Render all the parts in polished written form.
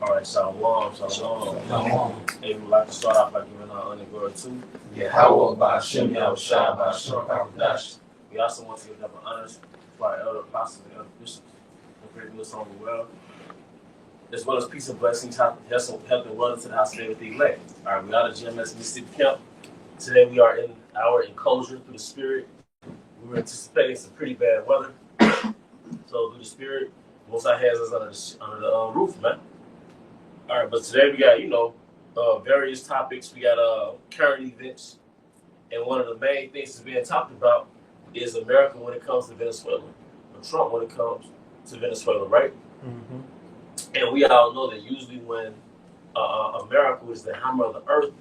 All right, shalom, shalom. Shalom. Hey, we'd like to start off by giving our honor and glory to Yahawah Bahashem Yahawashi. We also want to give them honors to our elder apostles and elder bishops who pray with us on the well, as well as peace and blessings, health and wellness to the house of David the elect. All right, we are the GMS Mississippi Camp. Today we are in our enclosure through the Spirit. We were anticipating some pretty bad weather, so through the Spirit, most I has us under the roof, man. All right, but today we got, various topics. We got current events, and one of the main things that's being talked about is America when it comes to Venezuela, or Trump when it comes to Venezuela, right? Mm-hmm. And we all know that usually when America, which is the hammer of the earth,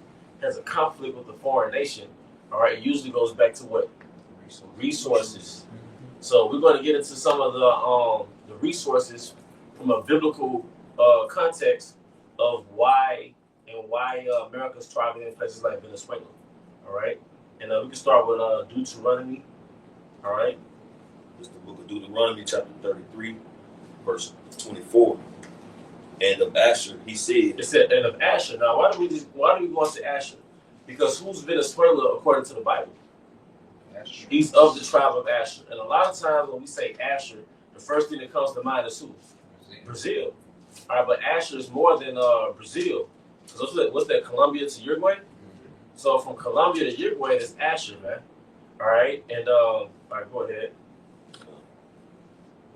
has a conflict with a foreign nation, all right, it usually goes back to what? Resources. Mm-hmm. So we're going to get into some of the resources from a biblical context of why America's thriving in places like Venezuela. All right, and we can start with Deuteronomy. All right, it's the book of Deuteronomy, chapter 33, verse 24. And of Asher, he said. It said, and of Asher. Now, why do we go into Asher? Because who's Venezuela according to the Bible? Asher. He's of the tribe of Asher. And a lot of times when we say Asher, the first thing that comes to mind is who? Brazil. All right, but Asher is more than Brazil. Because what's that, Colombia to Uruguay? Mm-hmm. So from Colombia to Uruguay, it's Asher, man. All right, and all right, go ahead.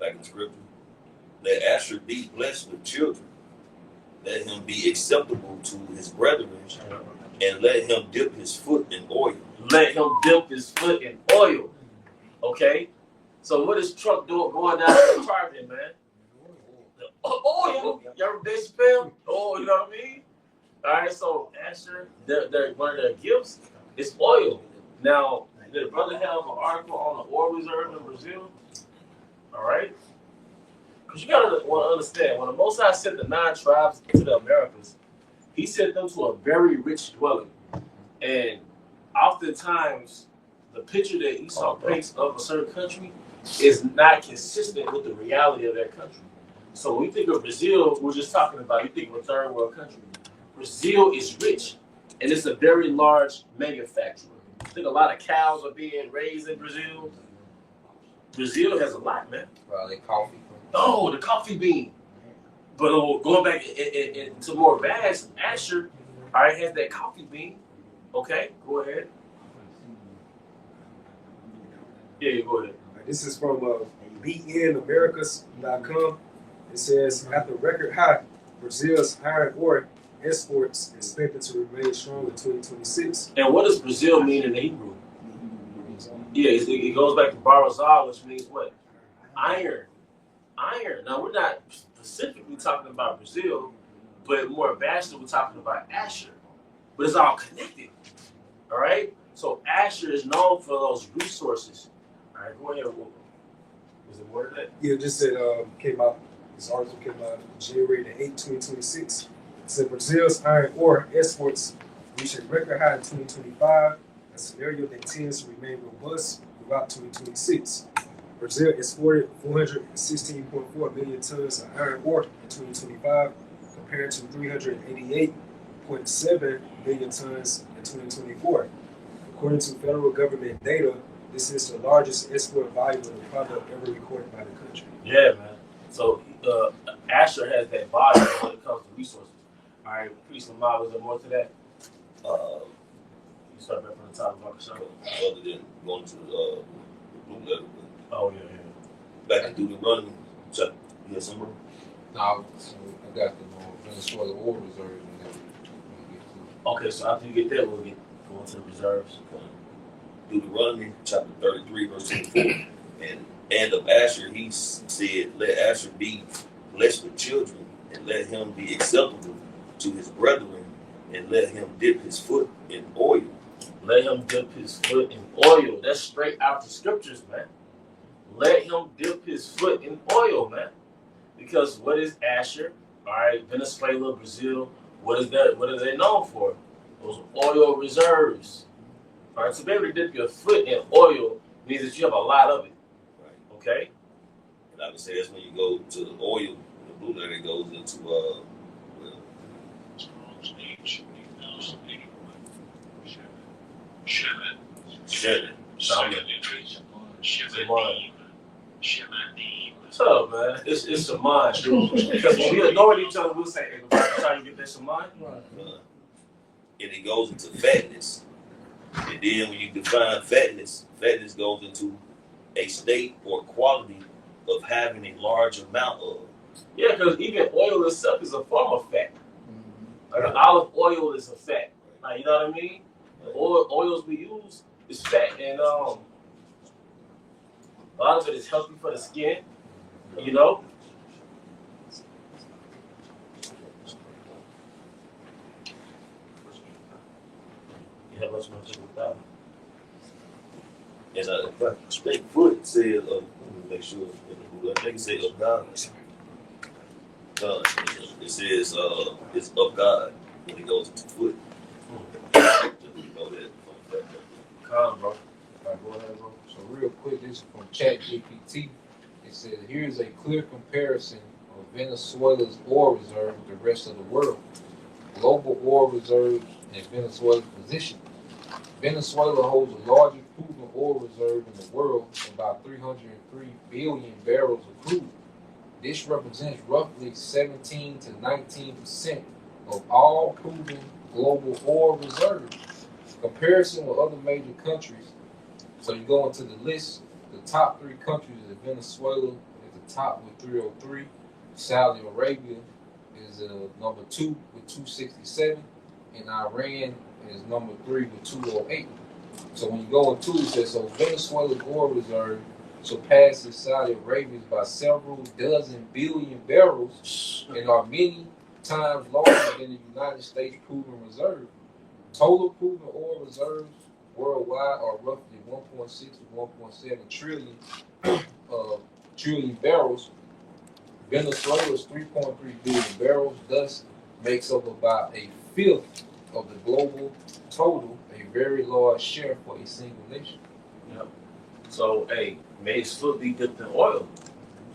Back in the scripture. Let Asher be blessed with children. Let him be acceptable to his brethren, and let him dip his foot in oil. Let him dip his foot in oil. Okay? So what is Trump doing going down to the target, man? Oil. You ever Dave Chappelle? Oh, you know what I mean? All right, so Asher, one of their gifts is oil. Now, did the brother have an article on the oil reserve in Brazil? All right? Because you got to want to understand, when the Most High sent the 9 tribes to the Americas, he sent them to a very rich dwelling. And oftentimes, the picture that Esau paints of a certain country is not consistent with the reality of that country. So when we think of Brazil, we're just talking about, you think of a third world country. Brazil is rich, and it's a very large manufacturer. I think a lot of cows are being raised in Brazil. Brazil has a lot, man. Probably coffee. Oh, the coffee bean. But going back to more vast, Asher, all right, has that coffee bean. Okay, go ahead. Yeah, go ahead. This is from BNAmericas.com. It says, at the record high, Brazil's iron ore exports expected to remain strong in 2026. And what does Brazil mean in the Hebrew? Yeah, it goes back to barazal, which means what? Iron. Iron. Now, we're not specifically talking about Brazil, but more vastly, we're talking about Asher. But it's all connected. All right? So Asher is known for those resources. All right, go ahead. Was it more than that? Yeah, it just said, this article came out January the 8th, 2026. It said Brazil's iron ore exports reached a record high in 2025, a scenario that tends to remain robust throughout 2026. Brazil exported 416.4 million tons of iron ore in 2025, compared to 388.7 million tons in 2024. According to federal government data, this is the largest export volume of the product ever recorded by the country. Yeah, man. So Asher has that volume when it comes to resources. All right, Priest Lamar, was there more to that? You start back from the top of our show. Other than going to the blue letter. Oh, yeah. Back in Deuteronomy, you have somewhere? No, so I got the Venezuela oil reserve. Okay, so after you get that, we'll go into the reserves. Deuteronomy chapter 33, verse 24. And of Asher, he said, let Asher be blessed with children, and let him be acceptable to his brethren, and let him dip his foot in oil. Let him dip his foot in oil. That's straight out the scriptures, man. Let him dip his foot in oil, man. Because what is Asher? All right, Venezuela, Brazil, what is that? What are they known for? Those oil reserves. All right, so be able to dip your foot in oil means that you have a lot of it. Right. Okay? And I would say that's when you go to the oil, the blue letter goes into What's up, man? It's Shaman. Because when we annoy each other, we'll say, hey, I'm trying to get that Shaman. And it goes into fatness. And then when you define fatness, fatness goes into a state or quality of having a large amount of. Yeah, because even oil itself is a form of fat. Like an olive oil is a fat. Like, you know what I mean? The oils we use is fat. And a lot of it is healthy for the skin, you know? You have much more to do with that. And straight foot says, let me make sure, I think it says of God. It says it's of God when it goes into foot. You know that. Calm, bro. Go ahead, bro. So real quick, this is from ChatGPT. It says, here's a clear comparison of Venezuela's oil reserve with the rest of the world. Global oil reserves and Venezuela's position. Venezuela holds the largest proven oil reserve in the world, about 303 billion barrels of crude. This represents roughly 17 to 19% of all proven global oil reserves. Comparison with other major countries. So you go into the list, the top three countries is Venezuela at the top with 303. Saudi Arabia is number 2 with 267. And Iran is number 3 with 208. So when you go into it, it says, so Venezuela's oil reserve surpasses Saudi Arabia's by several dozen billion barrels and are many times larger than the United States proven reserve. Total proven oil reserves worldwide are roughly 1.6 to 1.7 trillion barrels. Venezuela's 3.3 billion barrels thus makes up about a fifth of the global total, a very large share for a single nation. Yep. So, hey, may his foot be dipped in oil.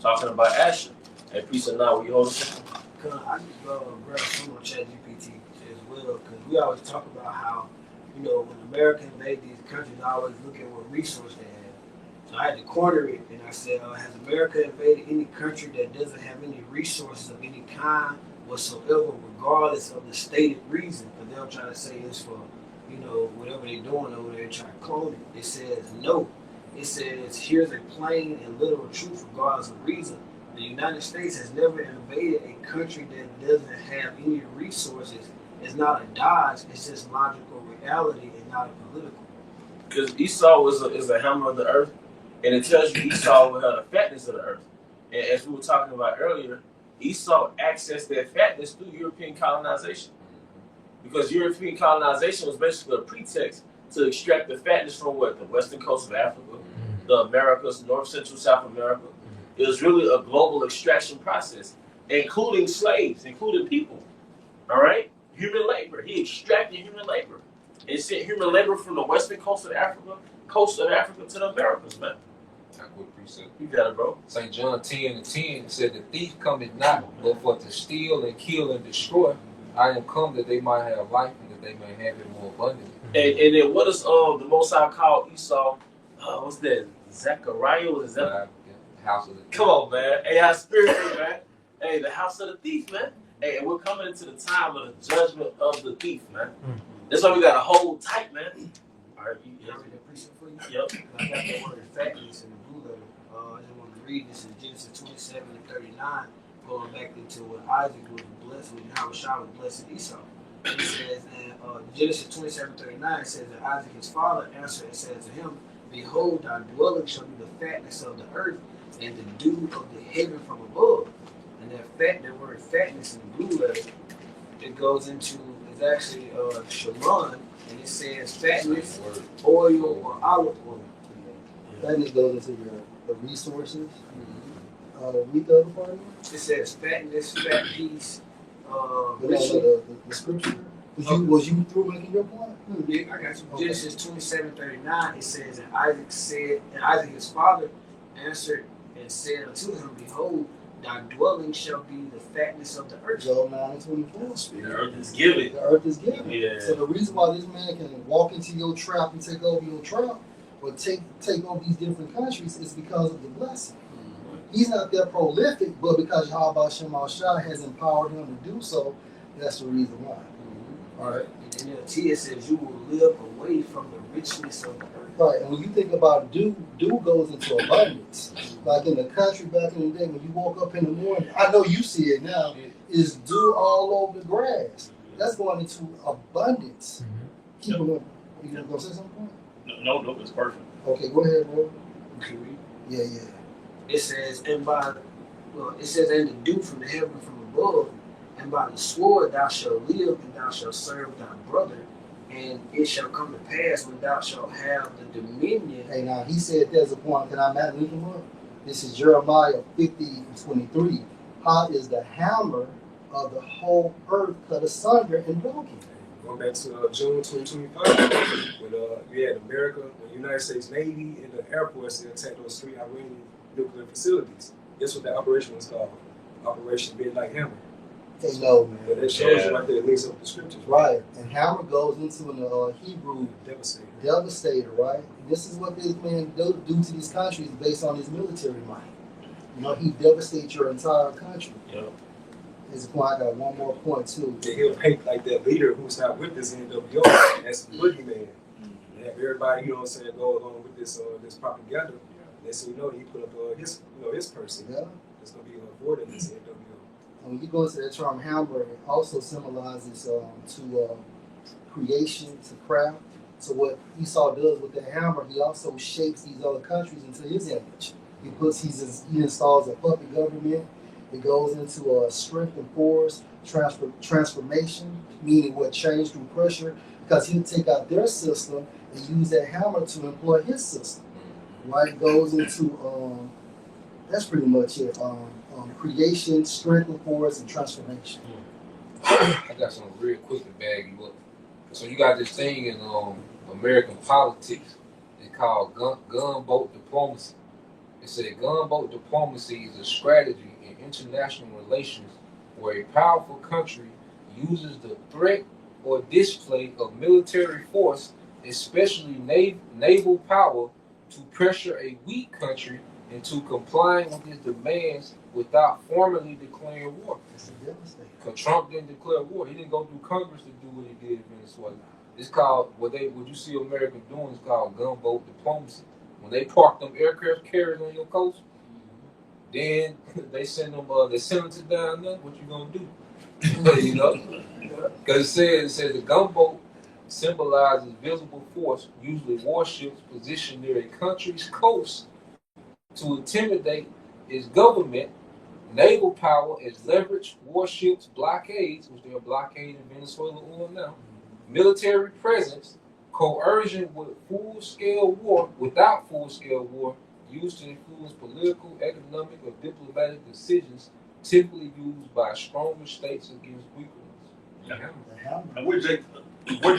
Talking about Asher. Hey, peace and now, will you hold us? I just grab some on ChatGPT as well, because we always talk about how, you know, when America invade these countries, I always look at what resource they have. So I had to corner it, and I said, has America invaded any country that doesn't have any resources of any kind whatsoever, regardless of the stated reason? Because they'll try to say it's for, you know, whatever they're doing over there, trying to clone it. It says no. It says, here's a plain and literal truth regardless of reason. The United States has never invaded a country that doesn't have any resources. It's not a dodge, it's just logical reality and not a political. Because Esau is a hammer of the earth, and it tells you Esau will have the fatness of the earth. And as we were talking about earlier, Esau accessed that fatness through European colonization. Because European colonization was basically a pretext to extract the fatness from what? The western coast of Africa, the Americas, North, Central, South America. It was really a global extraction process, including slaves, including people. All right? Human labor. He extracted human labor. And sent human labor from the western coast of Africa to the Americas, man. You got it, bro. St. John 10:10 said, the thief cometh not but for to steal and kill and destroy. I am come that they might have life and that they may have it more abundantly. And then what is the Most High called Esau? What's that? Zechariah? What is that? House of the thief. Come on, man. Hey, our spirit, man. Hey, the house of the thief, man. Hey, and we're coming into the time of the judgment of the thief, man. That's why we got to hold tight, man. All right, You have an appreciation for you? Yep. I got the word fatness in the blue letter. I just want to read this in Genesis 27 and 39, going back into when Isaac was blessed, when Yahawashi was blessing Esau. It says in Genesis 27:39, it says that Isaac his father answered and said to him, behold, thy dwelling shall be the fatness of the earth and the dew of the heaven from above. And that word fatness in the blue letter, it goes into, it's actually shaman, and it says fatness, oil, or olive oil. Fatness goes into the resources. Read the other part. It says fatness, fat piece, The scripture. Was you through making your point? Yeah, I got you. Okay. Genesis 27:39, it says, and Isaac his father answered and said unto him, behold, thy dwelling shall be the fatness of the earth. Job 9:24. The earth is given. The earth is given. Yeah. So the reason why this man can walk into your trap and take over your trap, or take over these different countries, is because of the blessing. He's not that prolific, but because Yahawah Bahashem Yahawashi has empowered him to do so, that's the reason why. All right. In NLT it says you will live away from the richness of the earth. Right, and when you think about dew goes into abundance. Like in the country back in the day, when you woke up in the morning, I know you see it now, is dew all over the grass. That's going into abundance. Keep going. You gonna say something? No, it's perfect. Okay, go ahead, bro. Yeah. It says, and the dew from the heaven from above, and by the sword thou shalt live, and thou shalt serve thy brother, and it shall come to pass when thou shalt have the dominion. Hey, now he said there's a point. Can I look him up? This is Jeremiah 50:23. How is the hammer of the whole earth cut asunder and broken? Going back to June 2025, when you had America, when the United States Navy and the Air Force, they attacked those 3 Iranian nuclear facilities. Guess what the operation was called? Operation Midnight Hammer. They know, man. But that shows you right there, it links up with the scriptures. Right, and hammer goes into the Hebrew Devastator. right? This is what this man do to these countries based on his military might. You know, he devastates your entire country. Yep. His point, I got one more point too. Yeah, he'll paint like that leader who's not with this NWO as the boogeyman. And have everybody, you know what I'm saying, go along with this this propaganda. Next thing you know, he put up his person. Yeah. It's gonna be avoiding this NWO. And when you go into that term hammer, it also symbolizes to creation, to craft. So what Esau does with the hammer, he also shapes these other countries into his image. He installs a puppet government. It goes into strength and force, transformation, meaning what change through pressure, because he'll take out their system and use that hammer to employ his system. Right? It goes into that's pretty much it. Creation, strength and force, and transformation. I got something real quick to bag you up. So you got this thing in American politics. It's called gunboat diplomacy. It said gunboat diplomacy is a strategy in international relations where a powerful country uses the threat or display of military force, especially naval power, to pressure a weak country into complying with its demands without formally declaring war. Because Trump didn't declare war. He didn't go through Congress to do what he did in Venezuela. It's called, what you see America doing is called gunboat diplomacy. When they park them aircraft carriers on your coast, then they send them senators down there. What you gonna do? You know, because it says the gunboat symbolizes visible force, usually warships positioned near a country's coast to intimidate its government. Naval power is leverage, warships, blockades, which they are blockading Venezuela on now. Military presence, coercion with full-scale war, without full-scale war, used to influence political, economic, or diplomatic decisions, typically used by stronger states against weaker ones. Yeah. And where did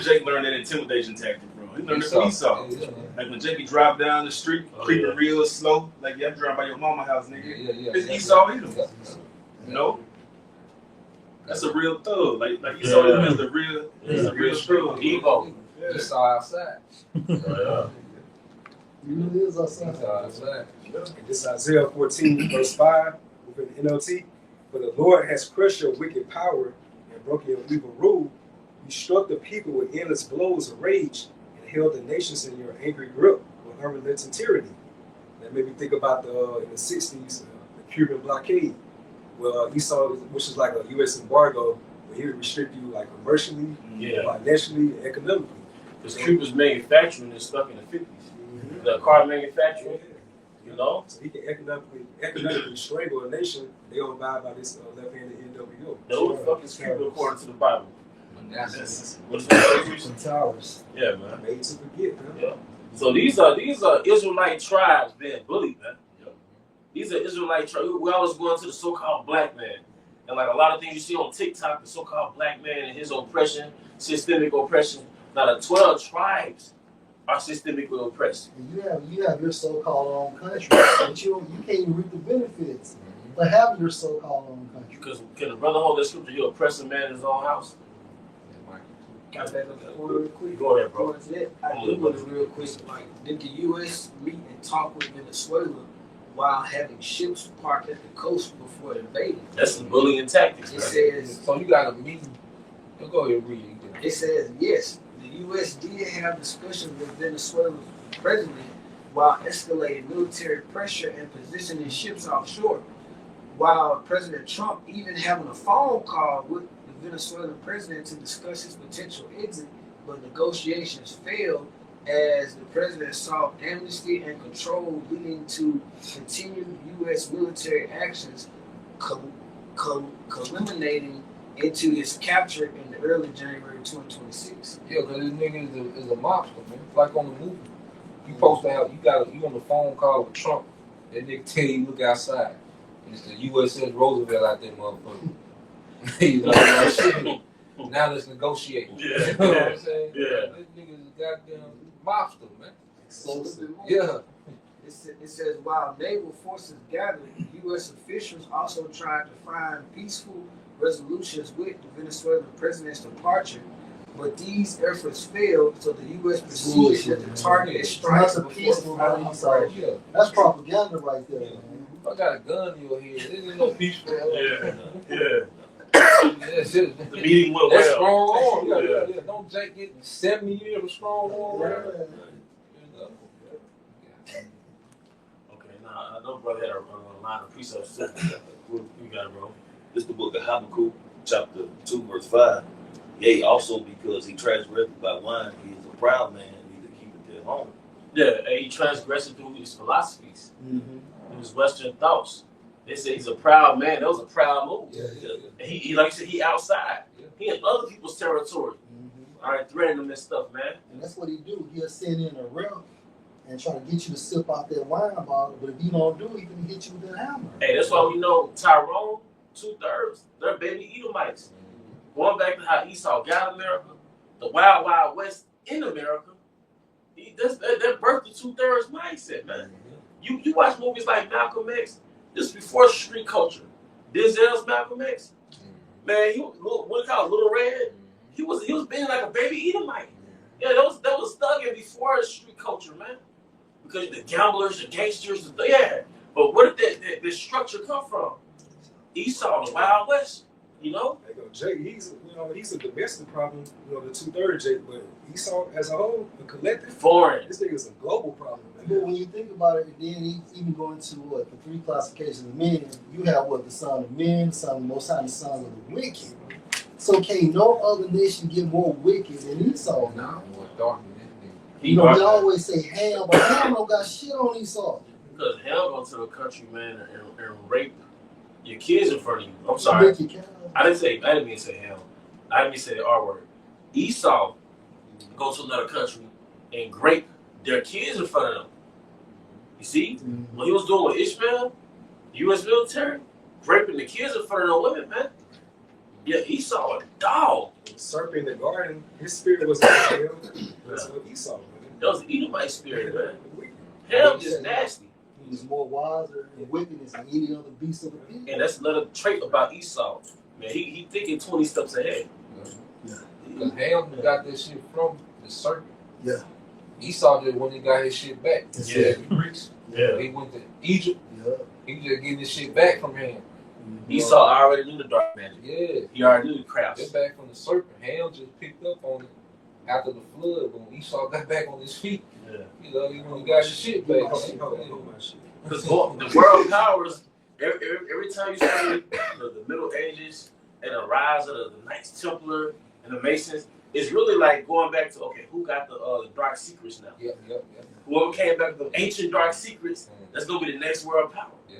Jake learn that intimidation tactic from? He learned it from Esau. Yeah. Like when Jake drive down the street, creeping real slow, like I'm driving by your mama house, nigga. It's Esau Edom. You know? That's a real thug. Like Esau Edom is the real, thug. Evo. Esau outside. He really is outside. And this is Isaiah 14, verse 5, within the NLT. For the Lord has crushed your wicked power and broken your evil rule. You struck the people with endless blows of rage and held the nations in your angry grip with unrelenting tyranny. That made me think about in the 60s, the Cuban blockade. Well, Esau, which is like a U.S. embargo, where he would restrict you like commercially, financially, economically. Because Cuba's manufacturing is stuck in the 50s. Mm-hmm. The car manufacturing, you know? So he can economically strangle a nation. They don't abide by this left-handed NWO. No, fucking Cuba according to the Bible. That's what's the towers. Yeah, man. Made to forget, man. Yeah. So these are Israelite tribes being bullied, man. Yep. These are Israelite tribes. We always going to the so-called black man. And like a lot of things you see on TikTok, the so-called black man and his oppression, systemic oppression. Now the 12 tribes are systemically oppressed. And you have your so-called own country, but you can't even reap the benefits. But have your so-called own country. Because can the brother hold that scripture? You oppress a man in his own house. Got back up that one real quick. Go ahead, bro. I do want to real quick. Like, did the U.S. meet and talk with Venezuela while having ships parked at the coast before invading? That's the bullying tactics. It Man. says. So you got a meeting. Go ahead and read. It says yes. The U.S. did have discussions with Venezuela's president while escalating military pressure and positioning ships offshore. While President Trump even having a phone call with the Venezuelan president to discuss his potential exit, but negotiations failed as the president sought amnesty and control, leading to continued U.S. military actions, culminating into his capture in early January 2026. Yeah, because this nigga is a mobster, man. Like on the movie. You supposed to have, you on the phone call with Trump, that nigga tell you look outside. And it's the USS Roosevelt out there, motherfucker. He's like, shit. Now let's negotiate. Yeah. You know what I'm saying? Yeah. This nigga is a goddamn mobster, man. Explosive. Yeah. It says while naval forces gathered, U.S. officials also tried to find peaceful resolutions with the Venezuelan president's departure, but these efforts failed, so the U.S. proceeded with the targeted strikes That's a before peaceful fighting one. operation. Yeah. That's propaganda right there, man. I got a gun in your head. This is no peaceful. Yeah. Yeah. That's it. The meeting went That's well. strong arm. Yeah. Yeah. Don't Jake get 70 years of strong arm. Yeah. Okay, now I know brother had a line of precepts. You got it, bro. This is the book of Habakkuk, chapter 2, verse 5. Yea, also because he transgressed by wine, he is a proud man, neither keepeth at home. Yeah, and he transgressed through his philosophies, through his Western thoughts. They say he's a proud man. That was a proud move. Yeah. And he like you said, he outside. Yeah. He in other people's territory. All right, threatening them and stuff, man. And that's what he do. He'll send in a rep and try to get you to sip out that wine bottle, but if you don't do it, he can hit you with that hammer. Hey, that's why we know Tyrone, 2/3, they're baby Edomites. Going back to how Esau got America, the Wild Wild West in America, that birthed the 2/3 mindset, man. You watch movies like Malcolm X, this is before street culture. Denzel's Malcolm X, man, what they call it, Little Red, he was being like a baby Edomite. Yeah, that was thugging before street culture, man. Because the gamblers, the gangsters, yeah. But where did that structure come from? Esau, the Wild West, you know? There you go. Jake, he's a domestic problem, the 2/3 Jake, but Esau as a whole, the collective, Foreign. this nigga's a global problem, But man. when you think about it, then he's even going to the three classifications of men. You have the son of men, the son of the Most High, and the son of the wicked. So can no other nation get more wicked than Esau? Nah, more dark than this nigga. You know, they always say Ham, but Ham don't got shit on Esau. Because hell go to the country, man, and rape your kids in front of you. I'm sorry. I didn't mean to say hell. I didn't mean to say the R word. Esau go to another country and rape their kids in front of them. You see? What he was doing with Ishmael, the U.S. military, raping the kids in front of the women, man. Yeah, Esau a dog. The serpent in the garden, his spirit was like hell. That's what Esau, man. That was the Edomite spirit, man. Hell is nasty. He was more wiser and wicked than any other beast of the field. And that's another trait about Esau. Man, he thinking 20 steps ahead. Because Ham got this shit from the serpent. Yeah. Esau did when he got his shit back. Yeah. He went to Egypt. Yeah. He just getting his shit back from Ham. Esau already knew the dark magic. Yeah. He already knew the crafts. Get back from the serpent. Ham just picked up on it after the flood. But when Esau got back on his feet, Yeah. he got his shit back. Hold my shit. Because the world powers, every time you study the Middle Ages and the rise of the Knights Templar and the Masons, it's really like going back to, okay, who got the dark secrets now? Yep. Whoever came back with the ancient dark secrets, that's going to be the next world power. Yeah.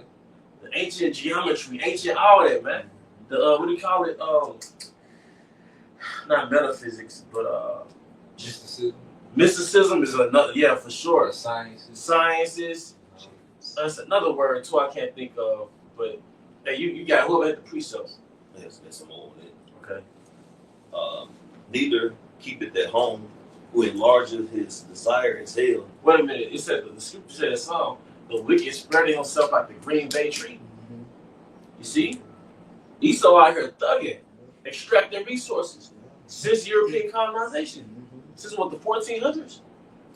The ancient geometry, ancient all that, man. The, what do you call it? Not metaphysics, but Mysticism. mysticism is another, yeah, for sure. Sciences. That's another word, too, I can't think of. But, hey, you got whoever had the precepts. That's some more on it. Okay. Neither keepeth at home, who enlargeth his desire is hell. Wait a minute. It said the scripture said in Psalm, the wicked spreading himself like the green bay tree. You see? Esau out here thugging, extracting resources since European colonization. Since what, the 1400s?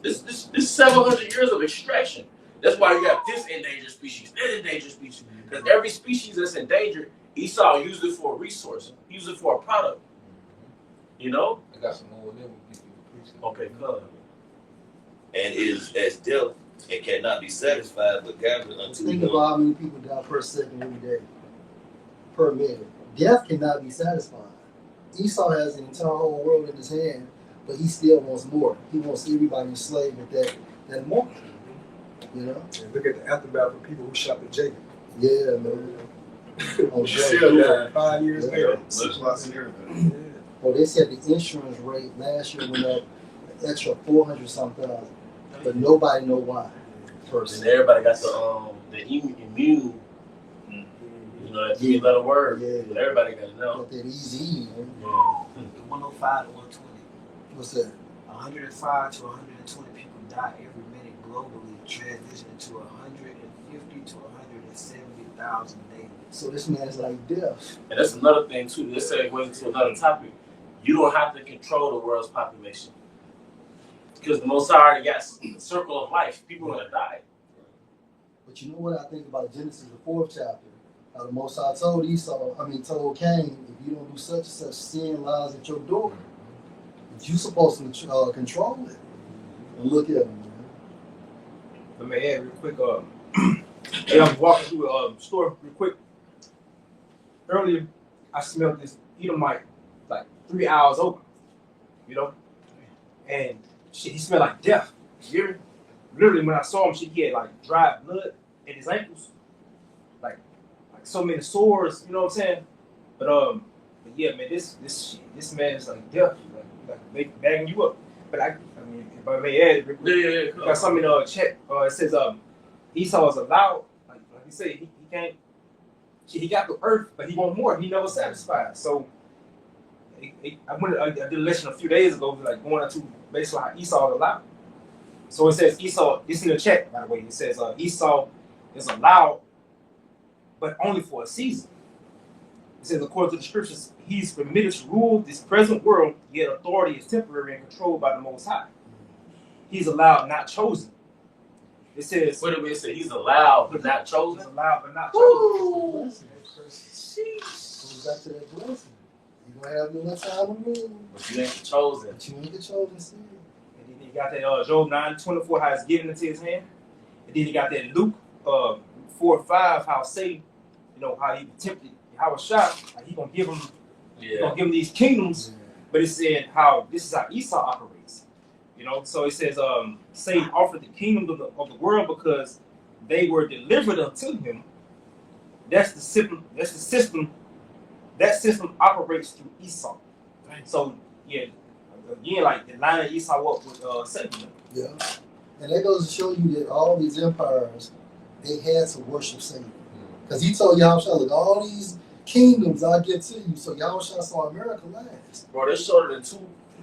This 700 years of extraction. That's why you got this endangered species, that endangered species. Because every species that's endangered, Esau used it for a resource. He used it for a product. You know? I got some more of them. Okay, good. And is as death and cannot be satisfied, but gathered unto Think him. about how many people die per second every day, per minute. Death cannot be satisfied. Esau has the entire whole world in his hand, but he still wants more. He wants everybody enslaved with that more. You know? And look at the aftermath of people who shot at Jacob. Yeah, man. Oh, Still died 5 years later. Well, they said the insurance rate last year went up an extra 400-something, but nobody know why. First, And everybody got the immune, you know, that three-letter word. Yeah. But everybody got to know. got that easy, man. Yeah. 105 to 120. What's that? 105 to 120 people die every minute globally, transitioning to 150 to 170,000 daily. So this man's like death. And that's another thing too. Let's say going into another topic. You don't have to control the world's population because the Most High already got a circle of life. People are gonna die. But you know what I think about Genesis, the 4th chapter? How the Most High told told Cain, if you don't do such and such, sin lies at your door. But you supposed to control it. And look at him, man. Let me add real quick. Yeah, I was walking through a store real quick. Earlier, I smelled this Edomite like 3 hours open, you know? And shit, he smelled like death. You hear me? Literally, when I saw him, shit, he had like dry blood in his ankles. Like so many sores, you know what I'm saying? But yeah, man, this man is like death, like bagging you up. But I mean, if I may add, real quick, got something in chat. It says Esau is allowed, like you say, he can't. He got the earth, but he want more. He never satisfied. So I did a lesson a few days ago, like going into basically how Esau is allowed. So it says Esau. This in the chat, by the way. It says Esau is allowed, but only for a season. It says according to the scriptures, he's permitted to rule this present world, yet authority is temporary and controlled by the Most High. He's allowed, not chosen. It says, Wait a minute, it said he's allowed but not he's chosen. allowed, but not chosen. Ooh. Goes back to that blessing. You gonna have me one time with me, But you ain't chosen. but you ain't the chosen seed. And then he got that Job 9:24, how it's given into his hand. And then he got that Luke 4:5, how Satan, you know, how he tempted Yahawashi, like he gonna give him, he gonna give him these kingdoms. But it said how this is how Esau operates. You know, so it says Satan offered the kingdom of the world because they were delivered unto him. That's the system. That's the system. That system operates through Esau. So yeah, again, like the line of Esau up with Satan. Yeah. And that goes to show you that all these empires, they had to worship Satan. Because he told Yahushua, look, all these kingdoms I give to you. So Yahushua saw America last. Bro, they showed it in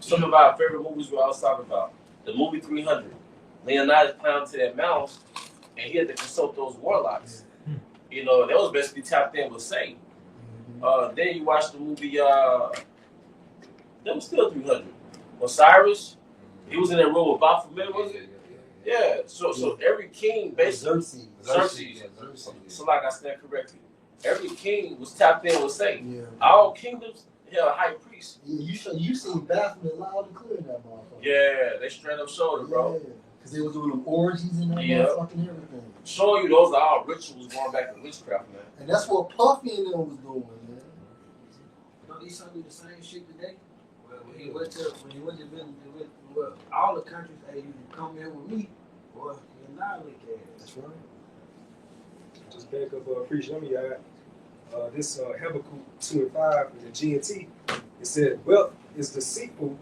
some of our favorite movies we always talk about. The movie 300. Leonidas climbed to that mountain and he had to consult those warlocks. You know, that was basically tapped in with Satan. Then you watch the movie, that was still 300. Osiris, he was in that room with Baphomet, was it? Yeah, so every king basically, Xerxes. So like I stand correctly, every king was tapped in with Satan. Yeah. All kingdoms had a high priest. Yeah, you seen Baphomet loud and clear in that motherfucker. Yeah, they straight up showed it, bro. Yeah. Because they was doing them orgies and that Yeah. motherfucking everything. Showing you those are all rituals going back to witchcraft, man. And that's what Puffy and them was doing, man. Don't Esau do the same shit today? Well, when he went to well, all the countries, hey, you can come here with me, boy, you annihilate that. That's right. Just back up, preaching on me, this Habakkuk 2:5 in the GNT, it said, wealth is deceitful,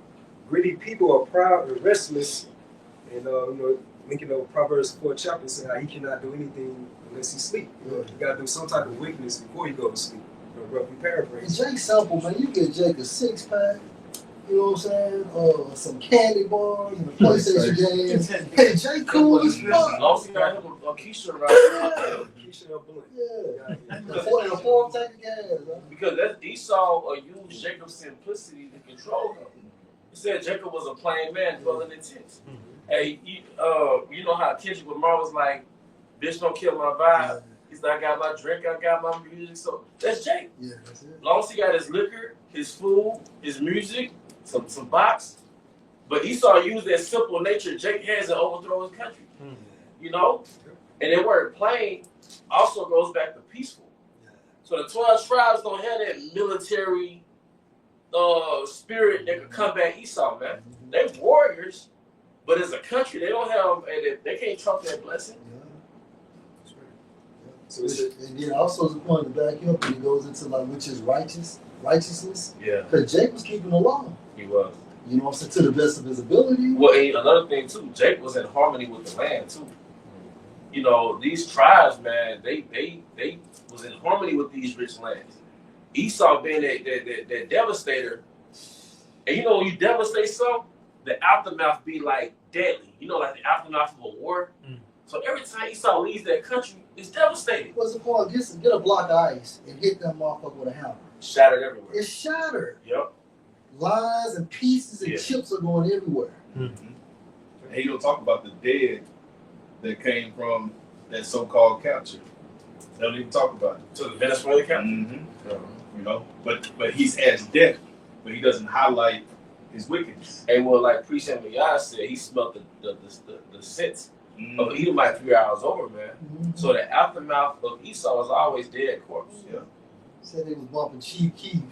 greedy people are proud and restless, and linking over Proverbs 4 chapter saying how he cannot do anything unless he sleep. You gotta do some type of wickedness before you go to sleep. Roughly And paraphrase. Jake simple, man. You get Jake a 6-pack, you know what I'm saying? Some candy bars and a PlayStation game. Hey, Jake cool as As fuck. long as you got him a Keisha around, Keisha and Blunt. Yeah. And a four tank of gas. Huh? Because that's Esau used Jacob's simplicity to control him. He said Jacob was a plain man dwelling in tents. Hey, you know how Kendrick Lamar was like, "Bitch, don't kill my vibe." He's like, "I got my drink, I got my music." So that's Jake. Yeah, that's it. As long as he got his liquor, his food, his music, some box. But Esau used that simple nature Jake has to overthrow his country. You know? And that word plain also goes back to peaceful. So the 12 tribes don't have that military spirit that could combat Esau, man. They're warriors, but as a country, they don't have, they can't trump that blessing. So it's And then also as a point to back up, and it goes into like which is righteousness. Yeah. Because Jake was keeping the law. He was. You know what I'm saying? To the best of his ability. Well, and another thing too, Jake was in harmony with the land too. You know, these tribes, man, they was in harmony with these rich lands. Esau being that devastator, and you know when you devastate something, the aftermath be like deadly. You know, like the aftermath of a war. So every time Esau leaves that country, it's devastating. What's the point? Get a block of ice and hit that motherfucker with a hammer. Shattered everywhere. It's shattered. Yep. Lines and pieces and chips are going everywhere. And he don't talk about the dead that came from that so-called capture. They don't even talk about it. To the Venezuelan capture. You know, but he has death, but he doesn't highlight his wickedness. And well, like Priest Yah said, he smelled the scent of Edomite 3 hours over, man. So the aftermath of Esau was always dead corpse. Yeah. Said they was bumping Chief Keef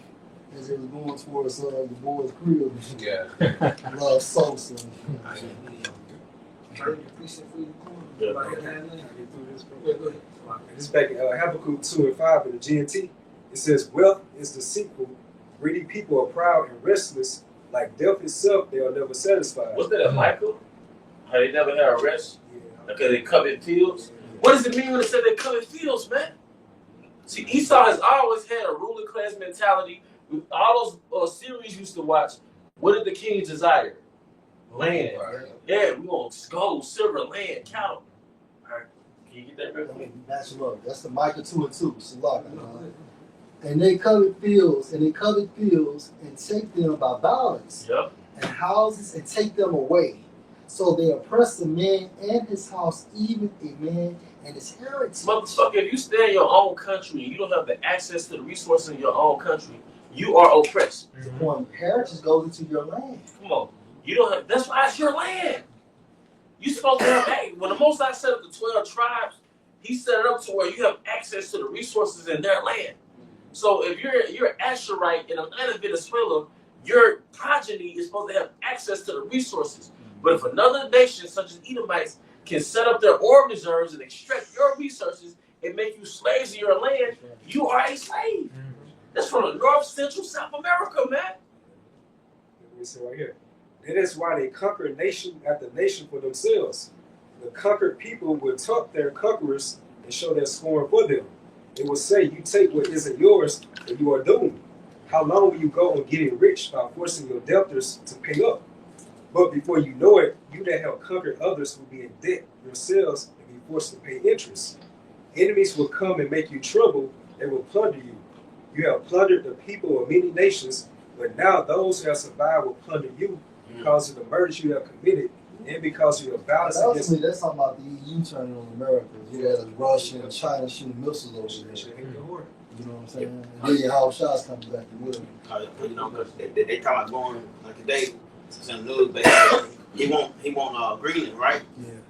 as they was going towards the boys' crib. Yeah. Love Sosa. This is back in Habakkuk 2:5 in the GNT. It says, "Wealth is deceitful. Greedy people are proud and restless. Like death itself, they are never satisfied." What's that, Michael? How they never had a rest? Yeah. Because they covet fields? What does it mean when it says they covet fields, man? See, Esau has always had a ruling class mentality. With all those series you used to watch, what did the kings desire? Land. Yeah, we want gold, silver, land, cattle. All right, can you get that real quick? Match them up. That's the Micah 2:2. Salak. And they covet fields, and take them by violence, Yep. and houses, and take them away. So they oppress a man and his house, even a man and his heritage. Motherfucker, if you stay in your own country and you don't have the access to the resources in your own country, you are oppressed. The point heritage goes into your land. Come on. You don't have, that's why it's your land. You supposed to have, hey, when the Most High set up the 12 tribes, he set it up to where you have access to the resources in their land. So if you're an Asherite in the land of Venezuela, your progeny is supposed to have access to the resources. But if another nation, such as Edomites, can set up their oil reserves and extract your resources and make you slaves of your land, you are a slave. That's from the North, Central, South America, man. Let me say right here. That is why they conquer nation after nation for themselves. The conquered people will taunt their conquerors and show their scorn for them. They will say, "You take what isn't yours, and you are doomed. How long will you go on getting rich by forcing your debtors to pay up? But before you know it, you that have conquered others will be in debt yourselves and be forced to pay interest. Enemies will come and make you trouble. They will plunder you. You have plundered the people of many nations, but now those who have survived will plunder you because of the murders you have committed and because of your violence against them." That's talking about the EU turning on America. You had Russia and China shooting missiles over there. You know what I'm saying? And then how shots coming back to William. You know, because they talking about going like today. Some news basically he want Greenland, right? Yeah.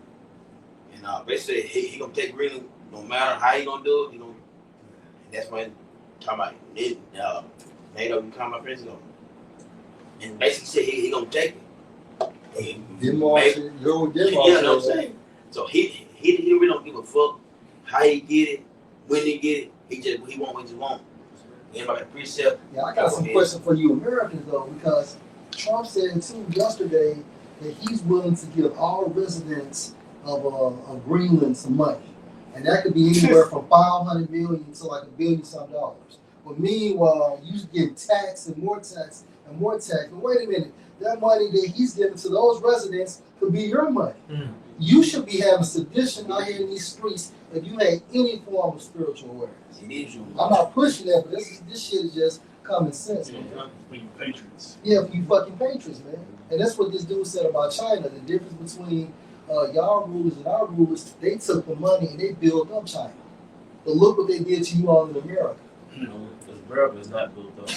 And basically he gonna take Greenland no matter how he gonna do it. You know, and that's when talking about it. NATO, you talking about president, and basically said he gonna take it. Denmark, you know what I'm saying? So he really don't give a fuck how he get it, when he get it. He want what he want. Anybody precept. Yeah, I got some questions for you Americans though, because Trump said too yesterday that he's willing to give all residents of Greenland some money, and that could be anywhere from $500 million to like $1 billion some dollars. But meanwhile, you get tax and more tax and more tax. But wait a minute, that money that he's giving to those residents could be your money. You should be having sedition out here in these streets if you had any form of spiritual awareness. I'm not pushing that, but this shit is just common sense, man. For you patriots. Yeah, for you fucking patriots, man. And that's what this dude said about China. The difference between y'all rulers and our rulers, they took the money and they built up China. But look what they did to you all in America. Because America is not built up.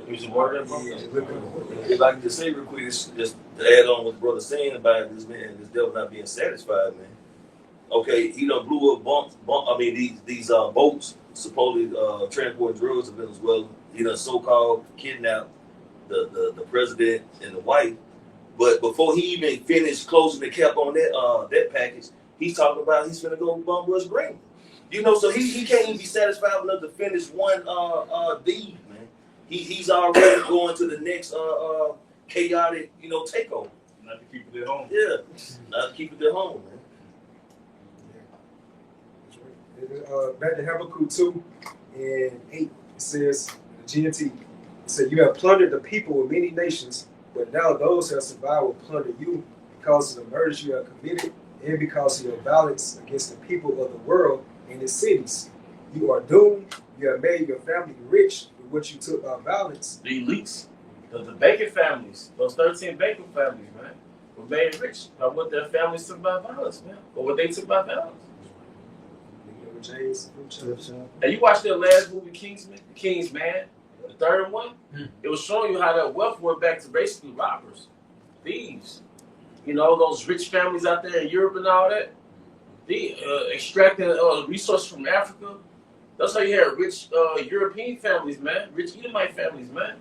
Is it water that If I can just say real quick, just to add on what the brother's saying about this man, this devil not being satisfied, man. Okay, he done blew up these boats supposedly transporting drugs to Venezuela. He done so-called kidnapped the president and the wife. But before he even finished closing the cap on that package, he's talking about he's gonna go bum rush Green. You know, so he can't even be satisfied enough to finish one deed, man. He's already going to the next chaotic, takeover. Not to keep it at home. Yeah, not to keep it at home, man. Back to Habakkuk 2 and 8, it says, the GNT, it said, you have plundered the people with many nations, but now those who have survived will plunder you because of the murders you have committed and because of your violence against the people of the world and its cities. You are doomed. You have made your family rich with what you took by violence. The elites, the Bacon families, those 13 Bacon families, man, were made rich by what their families took by violence, man, or what they took by violence. James, And you watched their last movie, King's Man, the third one. It was showing you how that wealth went back to basically robbers, thieves. You know, those rich families out there in Europe and all that. They extracting resources from Africa. That's how you had rich European families, man. Rich Edomite families, man.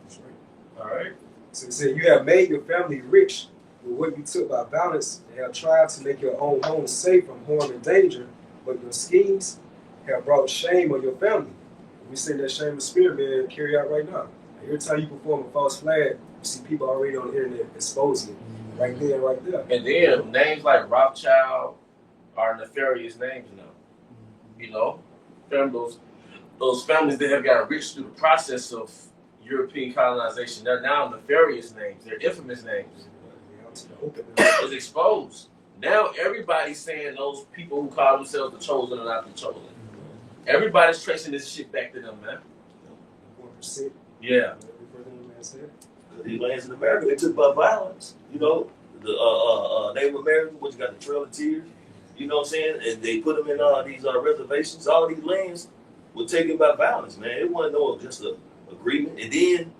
That's right. All right. So it said, you have made your family rich with what you took by violence and have tried to make your own home safe from harm and danger, but your schemes have brought shame on your family. We see that shame and spirit, man, carry out right now. Every time you perform a false flag, you see people already on the internet exposing it. Right there, right there. And then names like Rothschild are nefarious names now. You know, those families that have got rich through the process of European colonization, they're now nefarious names. They're infamous names. It's exposed. Now everybody's saying those people who call themselves the chosen are not the chosen. Everybody's tracing this shit back to them, man. 1%. Yeah. These lands in America, they took by violence. You know, the Native Americans, which got the Trail of Tears. You know what I'm saying? And they put them in these reservations. All these lands were taken by violence, man. It wasn't no just an agreement. And then,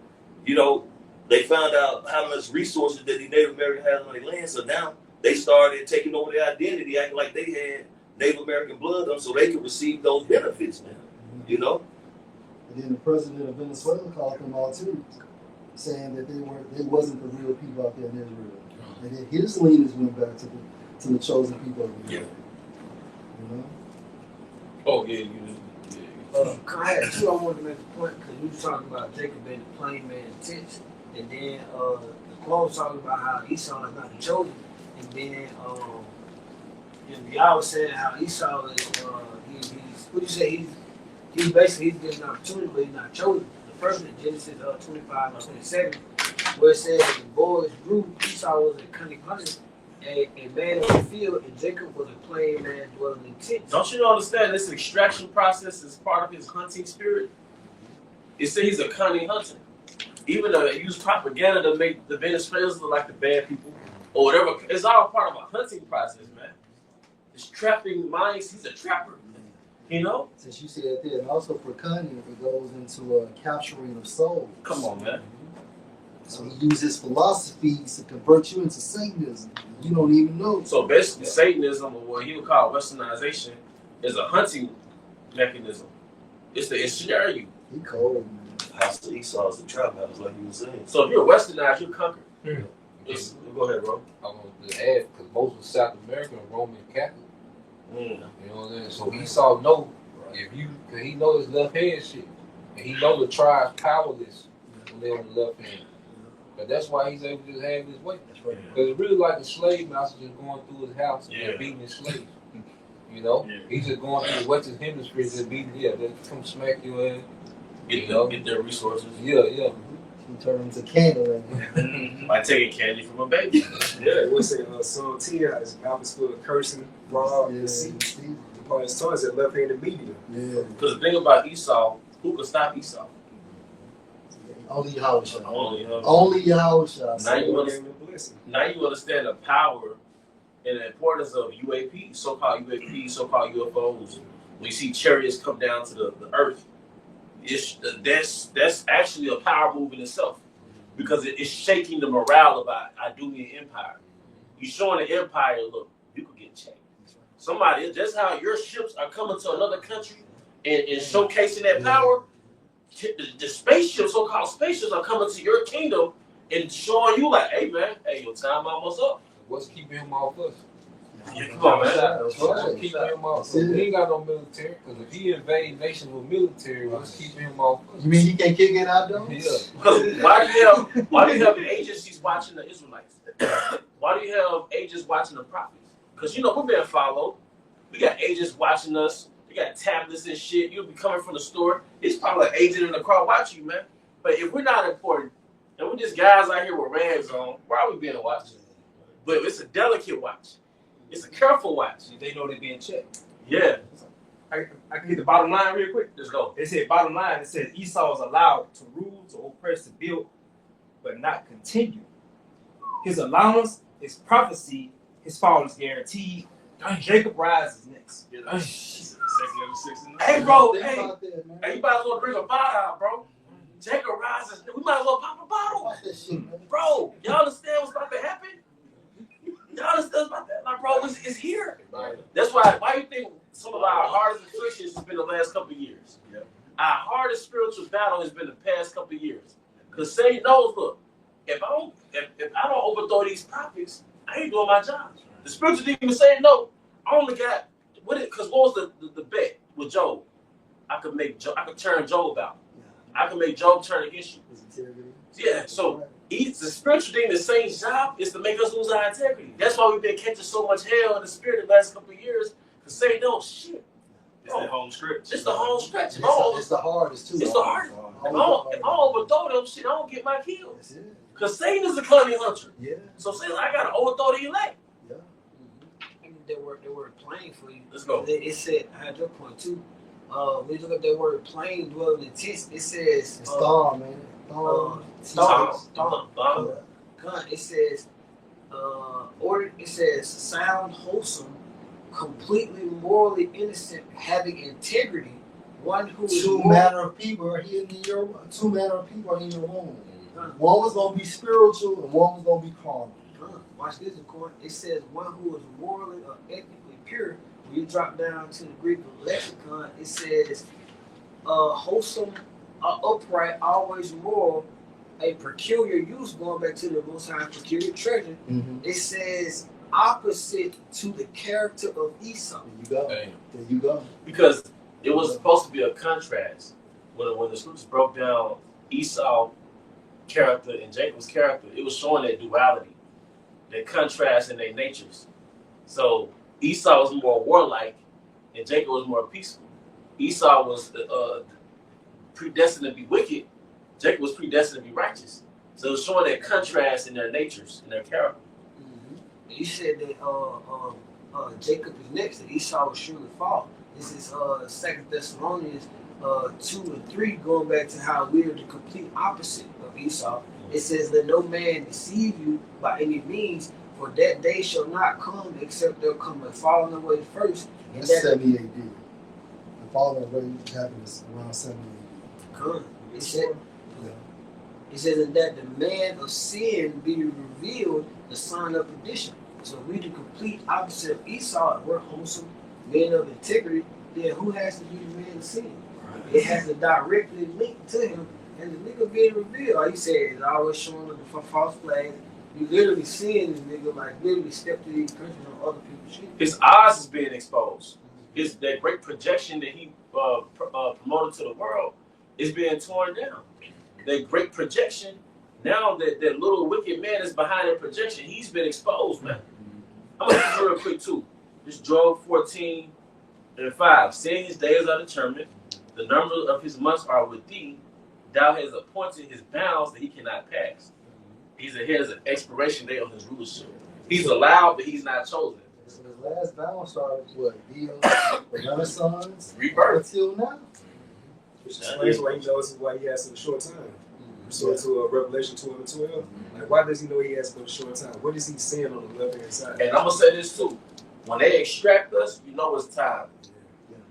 you know, they found out how much resources that the Native Americans had on their land. So now they started taking over their identity, acting like they had Native American blood on, so they could receive those benefits, man. You know. And then the president of Venezuela called them out too, saying that they wasn't the real people out there in Israel. And then his leaders went back to the chosen people of Israel. Yeah. You know? Oh yeah, I had two. I wanted to make a point because we were talking about Jacob being the plain man tents, and then the quote was talking about how Esau is not the chosen, and then y'all was saying how Esau is he's what do you say he's basically he's getting an opportunity, but he's not chosen. The first in Genesis 25 and 27, where it says the boys grew, Esau was a cunning hunter, a man of the field, and Jacob was a plain man dwelling in tents. Don't you understand this extraction process is part of his hunting spirit? It says he's a cunning hunter. Even though they use propaganda to make the Venezuelans look like the bad people or whatever, it's all part of a hunting process, man. It's trapping minds. He's a trapper, you know? Since you said that, and also for cunning, it goes into capturing of souls. Come on, man. So he uses philosophies to convert you into Satanism. You don't even know. So basically, Satanism, or what he would call Westernization, is a hunting mechanism. It's to ensure you. He cold, man. House of Esau is the trap house, like you were saying. So if you're Westernized, you're conquered. Go ahead, bro. I want to add, because most of South America are Roman Catholic. Mm. You know what I'm saying? So Esau know cause he know his left hand shit. And he know the tribe's powerless when they're on the left hand. But that's why he's able to just have his way. That's right. Because it's really like a slave master just going through his house and beating his slaves. You know? Yeah. He's just going through the Western Hemisphere just beating, they come smack you in. Get their resources. Yeah. He turned into candle. By taking candy from a baby. Yeah, what's it? Psalm 10, his mouth is full of cursing, fraud, and deceit. Upon his tongue is a left-handed medium. Yeah. Because the thing about Esau, who could stop Esau? Only Yahawashi. Only him. Only Yahawashi. Now you understand the power and the importance of UAPs, so-called UAPs, so-called UFOs. When you see chariots come down to the earth, that's actually a power move in itself, because it's shaking the morale of our Idumean empire. You're showing the empire, look, you could get checked. Somebody, just how your ships are coming to another country and showcasing that power, the spaceships, so-called spaceships, are coming to your kingdom and showing you like, hey man, hey, your time almost up. What's keeping him off us? Yeah, come on, man. What's keeping him off us? He ain't got no military. Because if he invade nations with military, what's keeping him off us? You mean he can't kick it out though? Yeah. Because why do you have agencies watching the Israelites? Why do you have agents watching the prophets? Because we're being followed. We got agents watching us. We got tablets and shit. You'll be coming from the store. It's probably an agent in the car watching you, man. But if we're not important, and we're just guys out here with rags on, why are we being watched? But it's a delicate watch. It's a careful watch. They know they're being checked. Yeah. I can get the bottom line real quick. Let's go. They said bottom line, it says Esau is allowed to rule, to oppress, to build, but not continue. His allowance is prophecy, his fall is guaranteed. Jacob rises next. Hey, bro, hey, you might as well bring a bottle out, bro. Jacob rises. We might as well pop a bottle. Bro, y'all understand what's about to happen? Y'all understand about that? Like, bro, it's here. That's why you think some of our hardest afflictions has been the last couple of years. Yeah. Our hardest spiritual battle has been the past couple of years. Because Satan knows, look, if I don't overthrow these prophets, I ain't doing my job. The spiritual demon saying no. I only got because what was the bet with Job? I could turn Job out. I can make Job turn against you. Yeah, so the spiritual demon, Satan's job is to make us lose our integrity. That's why we've been catching so much hell in the spirit the last couple of years. Because Satan knows shit. It's the home stretch. It's the home stretch. It's the hardest too. It's the hardest. If I overthrow them shit, I don't get my kills. Because Satan is a cunning hunter. Yeah. So Satan, I gotta overthrow the elect. Yeah. They were plain for you. Let's go. It said, I had your point too. When you look at that word plain, dwell in the tents, it says Storm, man. Storm. It says it says sound, wholesome, completely morally innocent, having integrity, one who is two manner of people are in your home. One was gonna be spiritual and one was gonna be carnal. Watch this, of course. It says one who is morally or ethically pure. When you drop down to the Greek lexicon, it says wholesome, upright, always moral, a peculiar use, going back to the Most High peculiar treasure. Mm-hmm. It says opposite to the character of Esau. There you go. Because it was supposed to be a contrast. When the scriptures broke down Esau's character and Jacob's character, it was showing that duality, that contrast in their natures. So Esau was more warlike and Jacob was more peaceful. Esau was predestined to be wicked. Jacob was predestined to be righteous. So it was showing that contrast in their natures, in their character. Mm-hmm. You said that Jacob is next, that Esau will surely fall. This is 2 Thessalonians 2 and 3, going back to how we are the complete opposite of Esau. It says, let no man deceive you by any means, for that day shall not come except they'll come and fall away first. And that's 70 AD. The falling away happens around 70 AD. It says that the man of sin be revealed, the son of perdition. So we the complete opposite of Esau. We're wholesome, men of integrity. Then who has to be the man of sin? Right. It has to directly link to him, and the nigga being revealed. Like you said, it's always showing up for false flags. You literally seeing this nigga like literally step to these countries on other people's shit. His eyes is being exposed. His that great projection that he promoted to the world is being torn down. That great projection, now that little wicked man is behind that projection, he's been exposed, man. I'm gonna do real quick too. This Job 14 and 5. Seeing his days are determined, the number of his months are with thee. Thou has appointed his bounds that he cannot pass. He's ahead of an expiration date of his rulership. He's allowed, but he's not chosen. So his last bound started what? The Renaissance? Rebirth. Until now? Which explains why he knows why he has such a short time. So to Revelation 2 and 12, like why does he know he has but a short time? What is he saying on the left hand side? And I'm gonna say this too: when they extract us, you know it's time.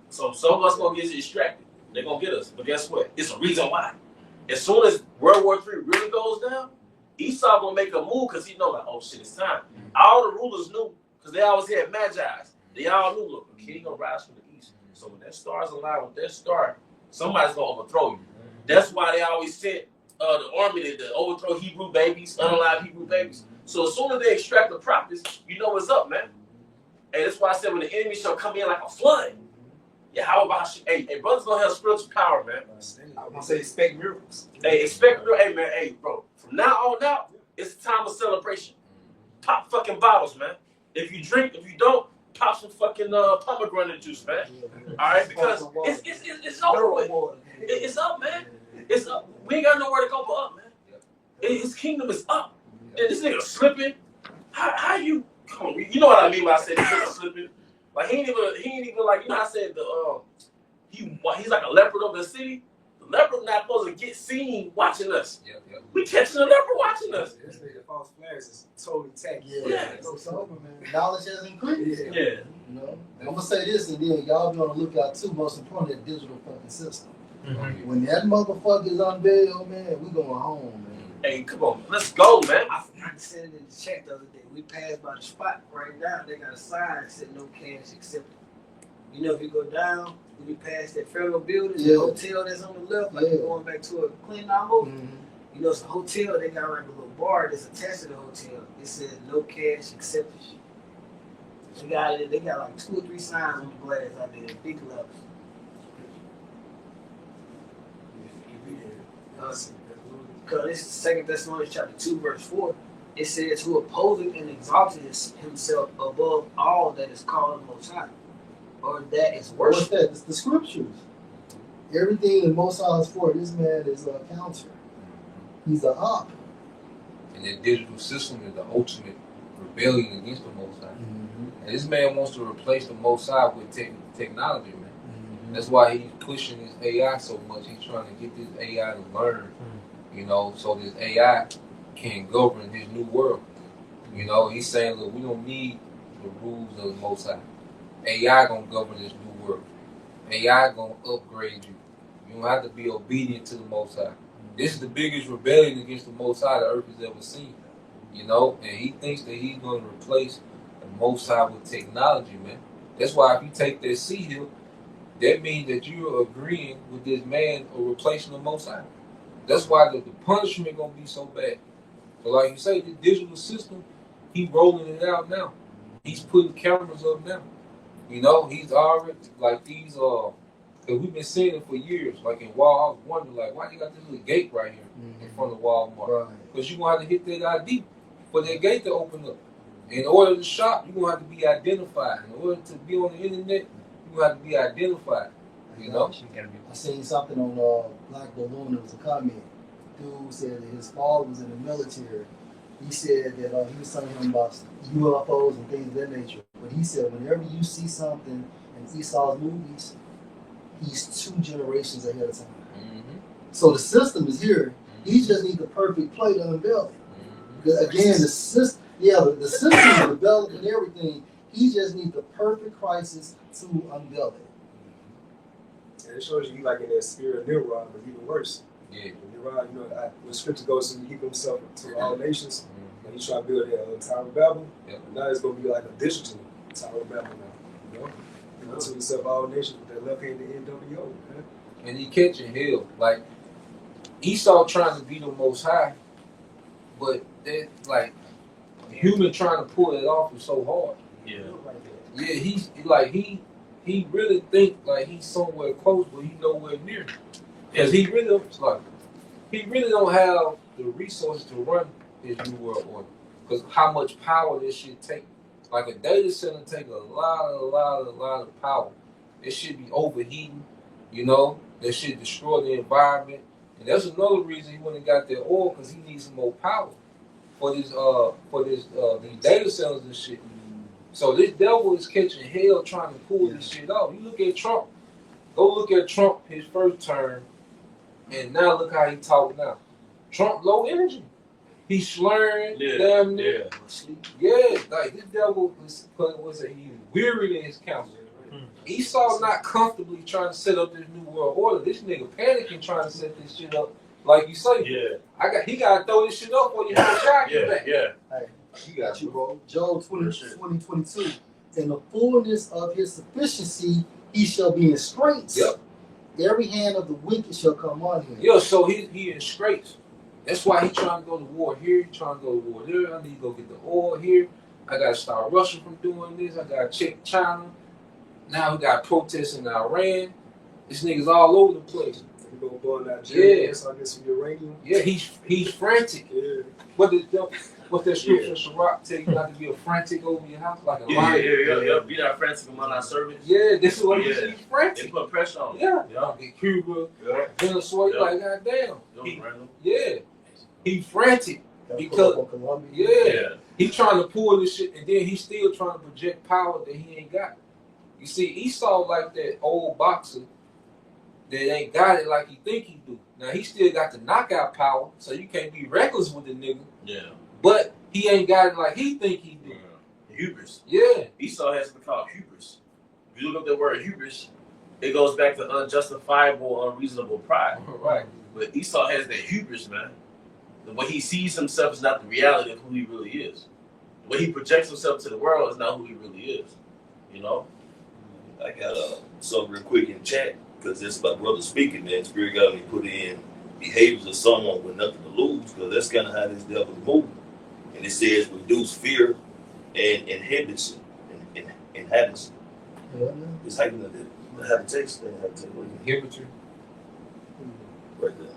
So some of us gonna get extracted. They're gonna get us, but guess what? It's a reason why. As soon as World War III really goes down, Esau gonna make a move because he know like, oh shit, it's time. All the rulers knew because they always had magi's. They all knew, look, a king gonna rise from the east. So when that star's aligned with that star, somebody's gonna overthrow you. That's why they always sent the army to overthrow Hebrew babies, unalive Hebrew babies. So as soon as they extract the prophets, you know what's up, man. And that's why I said when the enemy shall come in like a flood, Yahawah Bahashaam. Hey, brothers gonna have spiritual power, man. I'm gonna say expect miracles. Hey, expect real. Hey, man. Hey, bro. From now on out, it's a time of celebration. Pop fucking bottles, man. If you drink, if you don't, pop some fucking pomegranate juice, man. All right, because it's over with. It's up, man. It's up. We ain't got nowhere to go but up, man. His kingdom is up. And this nigga slipping. How you? Come on, you know what I mean when I said this nigga slipping. Like he ain't even like, you know how I said he's like a leopard over the city. The leopard not supposed to get seen watching us. We catching the leopard watching us. This nigga false flags is totally tacky. It's over, man. Knowledge has increased. Yeah. You know? I'm gonna say this, and then y'all be on the lookout too. Most importantly, that digital fucking system. When that motherfucker is unveiled, man, we going home, man. Hey, come on, let's go, man. I said it in the chat the other day. We passed by the spot right now. They got a sign that said no cash accepted. You know, if you go down, when you pass that federal building, the hotel that's on the left, like you're going back to a clean almost. You know, it's a hotel. They got like a little bar that's attached to the hotel. It says no cash accepted. They got like 2 or 3 signs on the glass out there, big letters. Because this is 2 Thessalonians chapter 2, verse 4. It says, who opposing and exalted himself above all that is called the Most High, or that is worship. What's that? It's the scriptures. Everything the Most High is for, this man is a counter. He's an op. And that digital system is the ultimate rebellion against the Most High. And this man wants to replace the Most High with technology, man. That's why he's pushing this AI so much. He's trying to get this AI to learn, you know, so this AI can govern his new world. You know, he's saying, look, we don't need the rules of the Most High. AI gonna govern this new world. AI gonna upgrade you. You don't have to be obedient to the Most High. This is the biggest rebellion against the Most High the earth has ever seen. You know, and he thinks that he's gonna replace the Most High with technology, man. That's why if you take that seat here, that means that you're agreeing with this man or replacing the Most High. That's why the punishment gonna be so bad. So like you say, the digital system, he's rolling it out now. He's putting cameras up now. You know, he's already like these cause we've been seeing it for years. Like in Walmart, I was wondering like why you got this little gate right here in front of Walmart? Because you're gonna have to hit that ID for that gate to open up. In order to shop, you're gonna have to be identified. In order to be on the internet, you have to be identified, you know? I seen something on Black Balloon. It was a comment. Dude said that his father was in the military. He said that he was telling him about UFOs and things of that nature. But he said whenever you see something in Esau's movies, he's 2 generations ahead of time. So the system is here. He just needs the perfect play to unveil it. Again, the system, the system is developed and everything. He just needs the perfect crisis to unveil it. And it shows you like in that spirit of Nimrod, but even worse. Nimrod, you know, when scripture goes to keep himself to all nations, and he try to build that Tower of Babel, now it's going to be like a digital Tower of Babel now. You know? He went to himself all nations with that left-handed NWO. Man. And he catching hell. Like, Esau trying to be the Most High, but that, like, human trying to pull it off is so hard. He's like he really think like he's somewhere close, but he's nowhere near. Because he really don't have the resources to run his new world order. Because how much power this shit take? Like a data center take a lot of power. It should be overheating, you know. That should destroy the environment. And that's another reason he went and got that oil, because he needs some more power for these these data centers and shit. So this devil is catching hell trying to pull this shit off. You look at Trump. Go look at Trump his first term, and now look how he talk now. Trump low energy. He's slurring, damn near. Yeah, like this devil was he weary in his counsel. Esau not comfortably trying to set up this new world order. This nigga panicking trying to set this shit up. Like you say, he gotta throw this shit up or you have a shot back. Hey, he got you, bro. Job 20:22. In the fullness of his sufficiency, he shall be in straits. Yep. Every hand of the wicked shall come on him. Yeah, so he in straits. That's why he trying to go to war here. He trying to go to war there. I need to go get the oil here. I gotta start Russia from doing this. I gotta check China. Now we got protests in Iran. This nigga's all over the place. You go boil that GMS, I guess, some uranium. Yeah, he's frantic. Yeah. What's that scripture, Sirach, tell you not to be a frantic over your house like a lion? Yeah. Be not frantic among our servants. Yeah, this is what he's frantic. They put pressure on him. Yeah. In Cuba, Venezuela, like goddamn. He frantic because he's trying to pull this shit, and then he's still trying to project power that he ain't got. You see, Esau like that old boxer that ain't got it like he think he do. Now he still got the knockout power, so you can't be reckless with the nigga. Yeah. But he ain't got it like he think he do. Hubris. Yeah. Esau has something called hubris. If you look up the word hubris, it goes back to unjustifiable, unreasonable pride. Right. But Esau has that hubris, man. The way he sees himself is not the reality of who he really is. The way he projects himself to the world is not who he really is. You know? I got something real quick in chat, because it's my brother speaking, man. Spirit got me put in behaviors of someone with nothing to lose, because that's kind of how this devil moves. And it says reduce fear and inhibition. Inhibition. It's how you know that. Habitation. Inhibitor. Right there.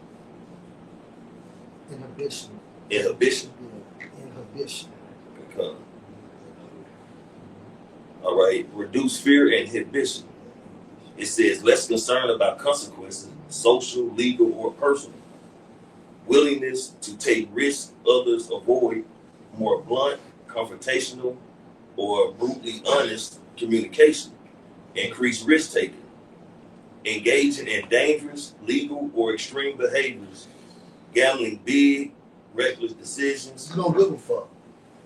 Inhibition. Inhibition. Yeah. Inhibition. Because, all right, reduce fear and inhibition. It says less concern about consequences, social, legal, or personal. Willingness to take risks others avoid, more blunt, confrontational, or brutally honest communication. Increase risk taking. Engaging in dangerous, legal, or extreme behaviors. Gambling big, reckless decisions. You don't give a fuck.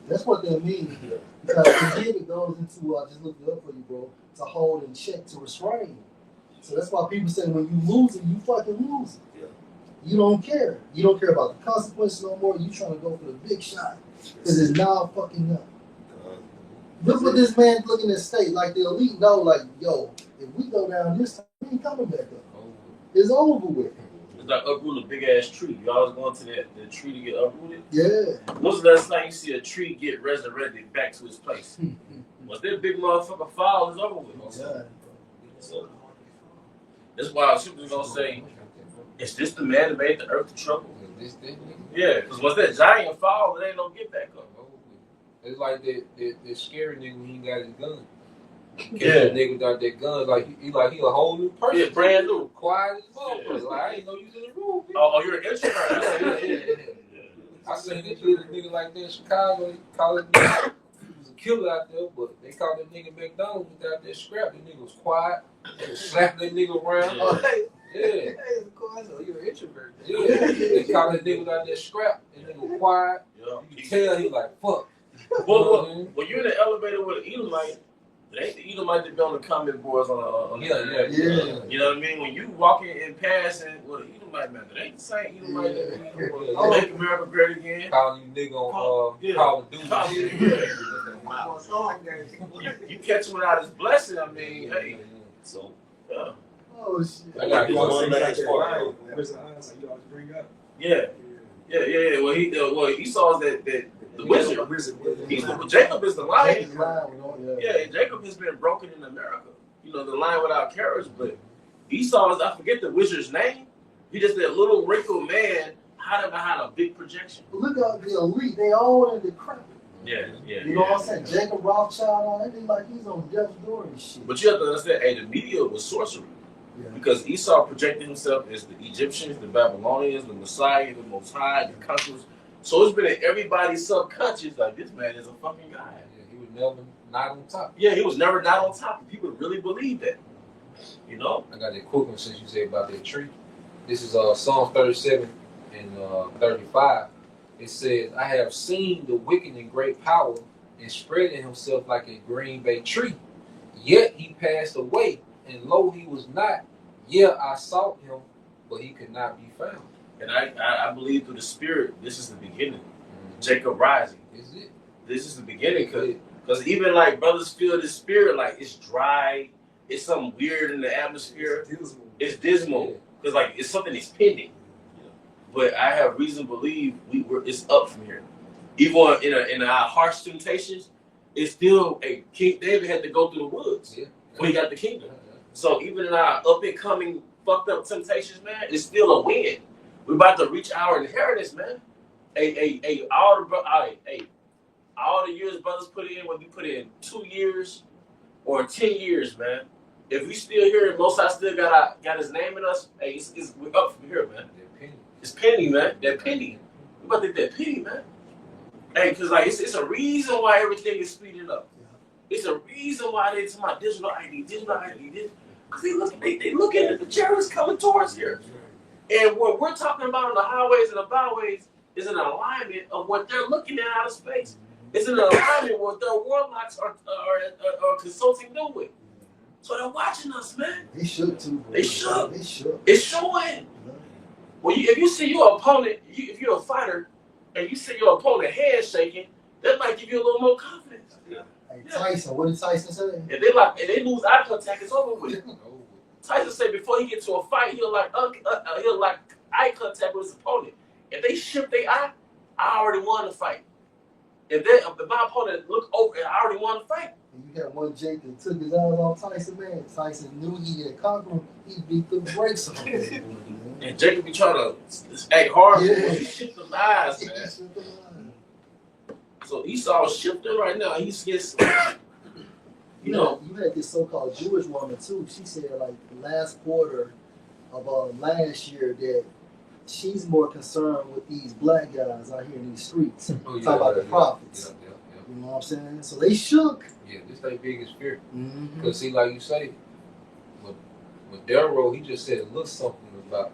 That's what that means. Because again, it goes into, I just looked it up for you, bro, to hold in check, to restrain. So that's why people say when you lose it, you fucking lose it. Yeah. You don't care. You don't care about the consequences no more. You trying to go for the big shot. Because it's now fucking up. Look what this man looking at state. Like the elite know, like, yo, if we go down this time, we ain't coming back up. It's over with. It's like uproot a big ass tree. You always going to the tree to get uprooted. Yeah. When's the last time you see a tree get resurrected back to its place? Once that big motherfucker fall, it's over with. Yeah. So that's why people gonna say, is this the man that made the earth to trouble? Yeah, because once that giant fall, it ain't no get back up. It's like that scary nigga when he got his gun. Yeah. That nigga got that gun, like he a whole new person. Yeah, brand new. Quiet as motherfucker. Like I ain't know you was in the room. Oh, you're an introvert. Yeah. I seen this nigga like that in Chicago. They call it nigga. He was a killer out there, but they called that nigga McDonald's without that scrap. That nigga was quiet. They was slapping that nigga around. Yeah. You're an introvert. Yeah. They called that nigga without that scrap. That nigga was quiet. Yeah. You can tell he like, fuck. Well, when you're in the elevator with an Edomite, it ain't the Edomite that be on the comment boards on Yeah. You know what I mean? When you walking and passing with an Edomite, man, it ain't the same Edomite that be Make America Great Again. Calling you nigga on Call of Duty. You catch him without his blessing, I mean, hey. So, Yeah. Oh, shit. I got one last part. Where's the eyes you always bring up? Yeah. Well, Esau is that the wizard. Jacob is the lion. Yeah, Jacob has been broken in America. You know, the lion without carriage, but Esau is, I forget the wizard's name. He just that little wrinkled man hiding behind a big projection. Look at the elite. They all in the crap. Yeah. You know what I'm saying? Jacob Rothschild, all that. They like he's on death's door and shit. But you have to understand, hey, the media was sorcery. Because Esau projected himself as the Egyptians, the Babylonians, the Messiah, the Most High, the conquerors. So it's been in everybody's subconscious, like, this man is a fucking guy. Yeah, he was never not on top. Yeah, he was never not on top. People really believe that. You know? I got that quick one since you said about that tree. This is Psalm 37 and 35. It says, I have seen the wicked in great power and spreading himself like a green bay tree. Yet he passed away, and lo, he was not. Yeah, I sought him, but he could not be found. And I believe through the Spirit, this is the beginning. Jacob rising. Is it? This is the beginning, because even like brothers feel the Spirit, like it's dry, it's something weird in the atmosphere. It's dismal. Because like it's something that's pending. But I have reason to believe it's up from here. Even in our harsh temptations, it's still a King David had to go through the woods when he got the kingdom. So even in our up and coming fucked up temptations, man, it's still a win. We're about to reach our inheritance, man. All the years brothers put in, whether we put in 2 years or 10 years, man. If we still here and Most High still got his name in us, hey, we're up from here, man. It's penny, man. That penny. We about to get that penny, man. Hey, because like it's a reason why everything is speeding up. It's a reason why they talking about digital ID. Because they looking at the chariots coming towards here. And what we're talking about on the highways and the byways is an alignment of what they're looking at out of space. It's an alignment with what their warlocks are consulting them with. So they're watching us, man. They should too. Bro. They should. They should. It's showing. Well, if you see your opponent, if you're a fighter, and you see your opponent handshaking, that might give you a little more confidence. Hey, Tyson, what did Tyson say? If they lose eye contact, it's over with. Tyson said before he gets to a fight, he'll like eye contact with his opponent. If they shift their eye, I already won the fight. If my opponent look over, I already won the fight. And you got one Jake that took his eyes off Tyson, man. Tyson knew he had conquered him. He beat the brakes on him. And Jacob be trying to act hard, but he shift the eyes, man. So Esau is shifting right now. He's getting, you know. You had this so-called Jewish woman too. She said like the last quarter of last year that she's more concerned with these black guys out here in these streets. Talk about the prophets. You know what I'm saying? So they shook. Yeah, this their biggest fear. Because see, like you say, with Darrow, he just said a little something about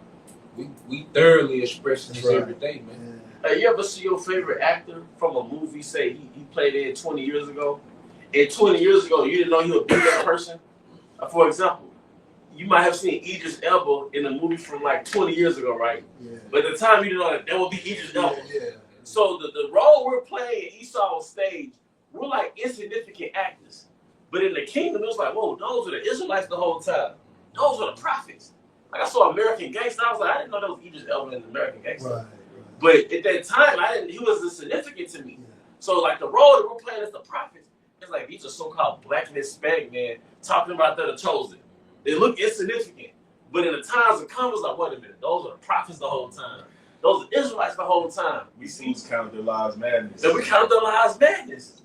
we thoroughly express this every day, man. Hey, you ever see your favorite actor from a movie say he played in 20 years ago? And 20 years ago, you didn't know he would be that person? For example, you might have seen Idris Elba in a movie from like 20 years ago, right? Yeah. But at the time, you didn't know that would be Idris Elba. Yeah. So the role we're playing in Esau's stage, we're like insignificant actors. But in the kingdom, it was like, whoa, those are the Israelites the whole time. Those are the prophets. Like I saw American Gangster, I was like, I didn't know that was Idris Elba in American Gangster. Right. But at that time, he was insignificant to me. Yeah. So like the role that we're playing as the prophets, it's like these are so-called black and Hispanic men talking about they're the chosen. They look insignificant. But in the times of come, it's like, wait a minute, those are the prophets the whole time. Those are Israelites the whole time. We seem to count their lives madness. And we count their lives madness.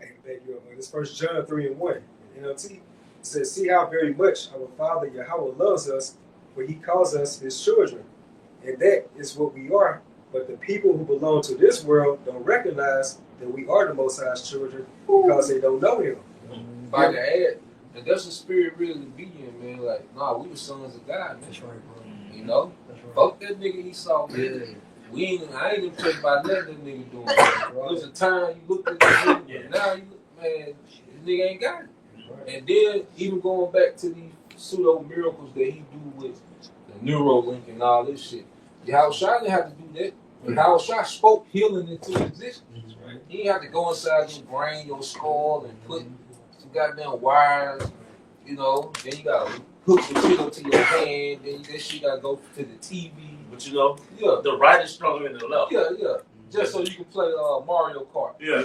Thank you. This 1 John 3:1. NLT. It says, see how very much our Father Yahawah loves us, for he calls us his children. And that is what we are. But the people who belong to this world don't recognize that we are the Most High's children because they don't know him. If I can add, and that's the spirit really to be in, man. Like, nah, we the sons of God, man. That's right, bro. You know? That's right. Fuck that nigga Esau, man. I ain't even talking about nothing that nigga doing. There was a time you looked at this nigga, now you look, man, this nigga ain't got it. Right. And then even going back to these pseudo miracles that he do with the Neuralink and all this shit. Yahawashi didn't have to do that. Yahawashi spoke healing into existence. Right. He didn't have to go inside your brain, your skull, and put some goddamn wires, you know. Then you gotta hook the chip to your hand, then that shit gotta go to the TV. But you know, the right is stronger than the left. Yeah. Just so you can play Mario Kart. Yeah.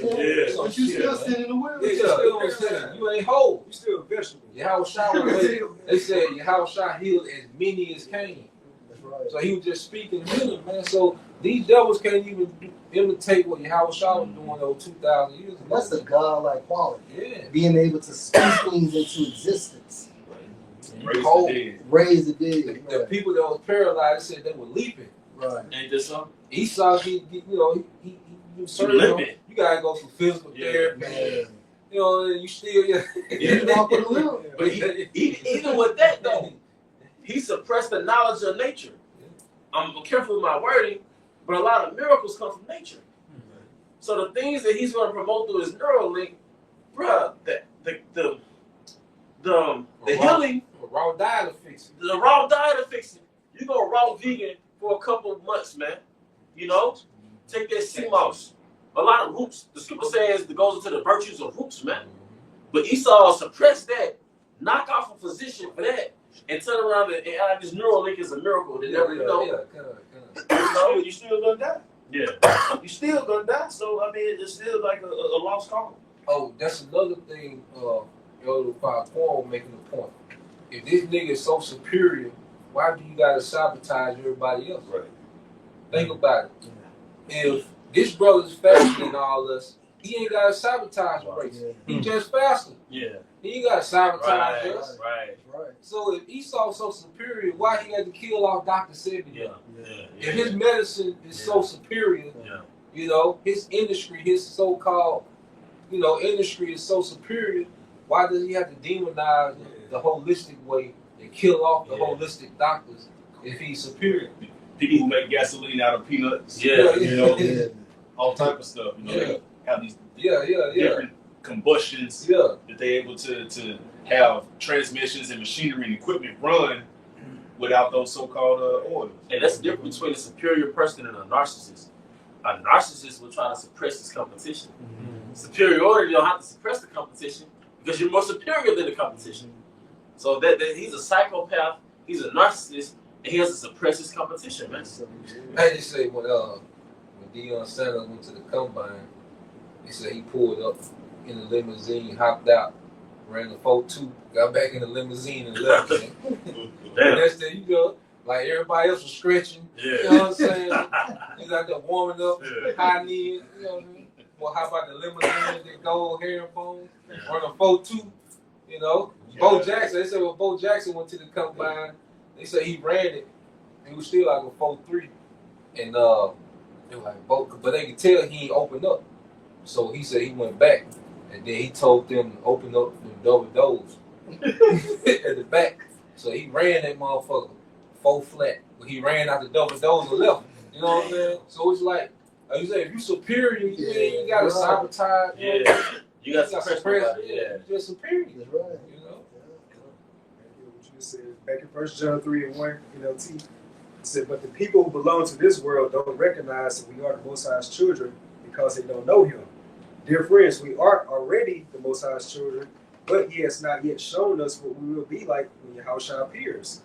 So you still sitting in the wheel? Yeah, you ain't whole. You still a vegetable. Yahawashi, they said Yahawashi healed as many as came. That's right. So he was just speaking healing, man. So these devils can't even imitate what Yahawashi was doing over 2,000 years ago. That's the godlike quality. Yeah. Being able to speak things into existence. Raise Cold. the dead. Raise the The dead. people that was paralyzed said they were leaping. Right. Ain't this something? Esau, he You limping. you gotta go through physical Yeah. therapy. Man. You know, and you still You walk with a limp. But even with that though, he suppressed the knowledge of nature. I'm careful with my wording, but a lot of miracles come from nature. So the things that he's going to promote through his Neuralink, bruh, the healing, raw diet to fix it. the raw diet of fixing. You go raw vegan for a couple of months, man. You know, take that sea moss. A lot of roots. The scripture says that goes into the virtues of roots, man. But Esau suppressed that, knock off a physician for that, and turn around and add this Neuralink is a miracle. They never, you know. You still gonna die. Yeah. You still gonna die. So I mean, it's still like a lost cause. Oh, that's another thing. Elder 5 making a point. If this nigga is so superior, why do you gotta sabotage everybody else? Right. Think about it. If this brother's faster than all us, he ain't gotta sabotage the race. He just faster. Yeah. He ain't gotta sabotage us. Right. Right. So if Esau's so superior, why he had to kill off Dr. Sebi? Yeah. If his medicine is so superior, Yeah. you know, his industry, his so-called, you know, industry is so superior, why does he have to demonize the holistic way and kill off the holistic doctors if he's superior? People who make gasoline out of peanuts. Yeah. You know, Yeah. all type of stuff. You know, they have these Yeah. different combustions Yeah. that they're able to have transmissions and machinery and equipment run without those so-called oils. And that's the difference between a superior person and a narcissist. A narcissist will try to suppress his competition. Superiority, you don't have to suppress the competition because you're more superior than the competition. So that he's a psychopath, he's a narcissist, and he has to suppress his competition, man. I just say when Deion Sanders went to the combine, he said he pulled up in the limousine, hopped out, ran the 4.2, got back in the limousine and left. Man. Damn. Next thing you know, like everybody else was stretching. Yeah. You know what I'm saying? He's out there warming up, Yeah. high knees. You know what I mean? Well, how about the limousine, the gold headphones, run a 4.2? You know, Bo Jackson. They said when Bo Jackson went to the combine, they said he ran it. He was still like a 4.3, and they were like Bo, but they could tell he ain't opened up. So he said he went back, and then he told them to open up the double doors at the back. So he ran that motherfucker 4 flat. But he ran out the double doors and left. You know what I'm saying? So it's like you say, if you superior, you gotta sabotage. Yeah. You got to suppress suppress. somebody. Yeah. You're just superior. That's right. You know. What you just said back in 1 John 3:1, NLT, it said, "But the people who belong to this world don't recognize that we are the Most High's children because they don't know Him. Dear friends, we are already the Most High's children, but He has not yet shown us what we will be like when Yahushua appears.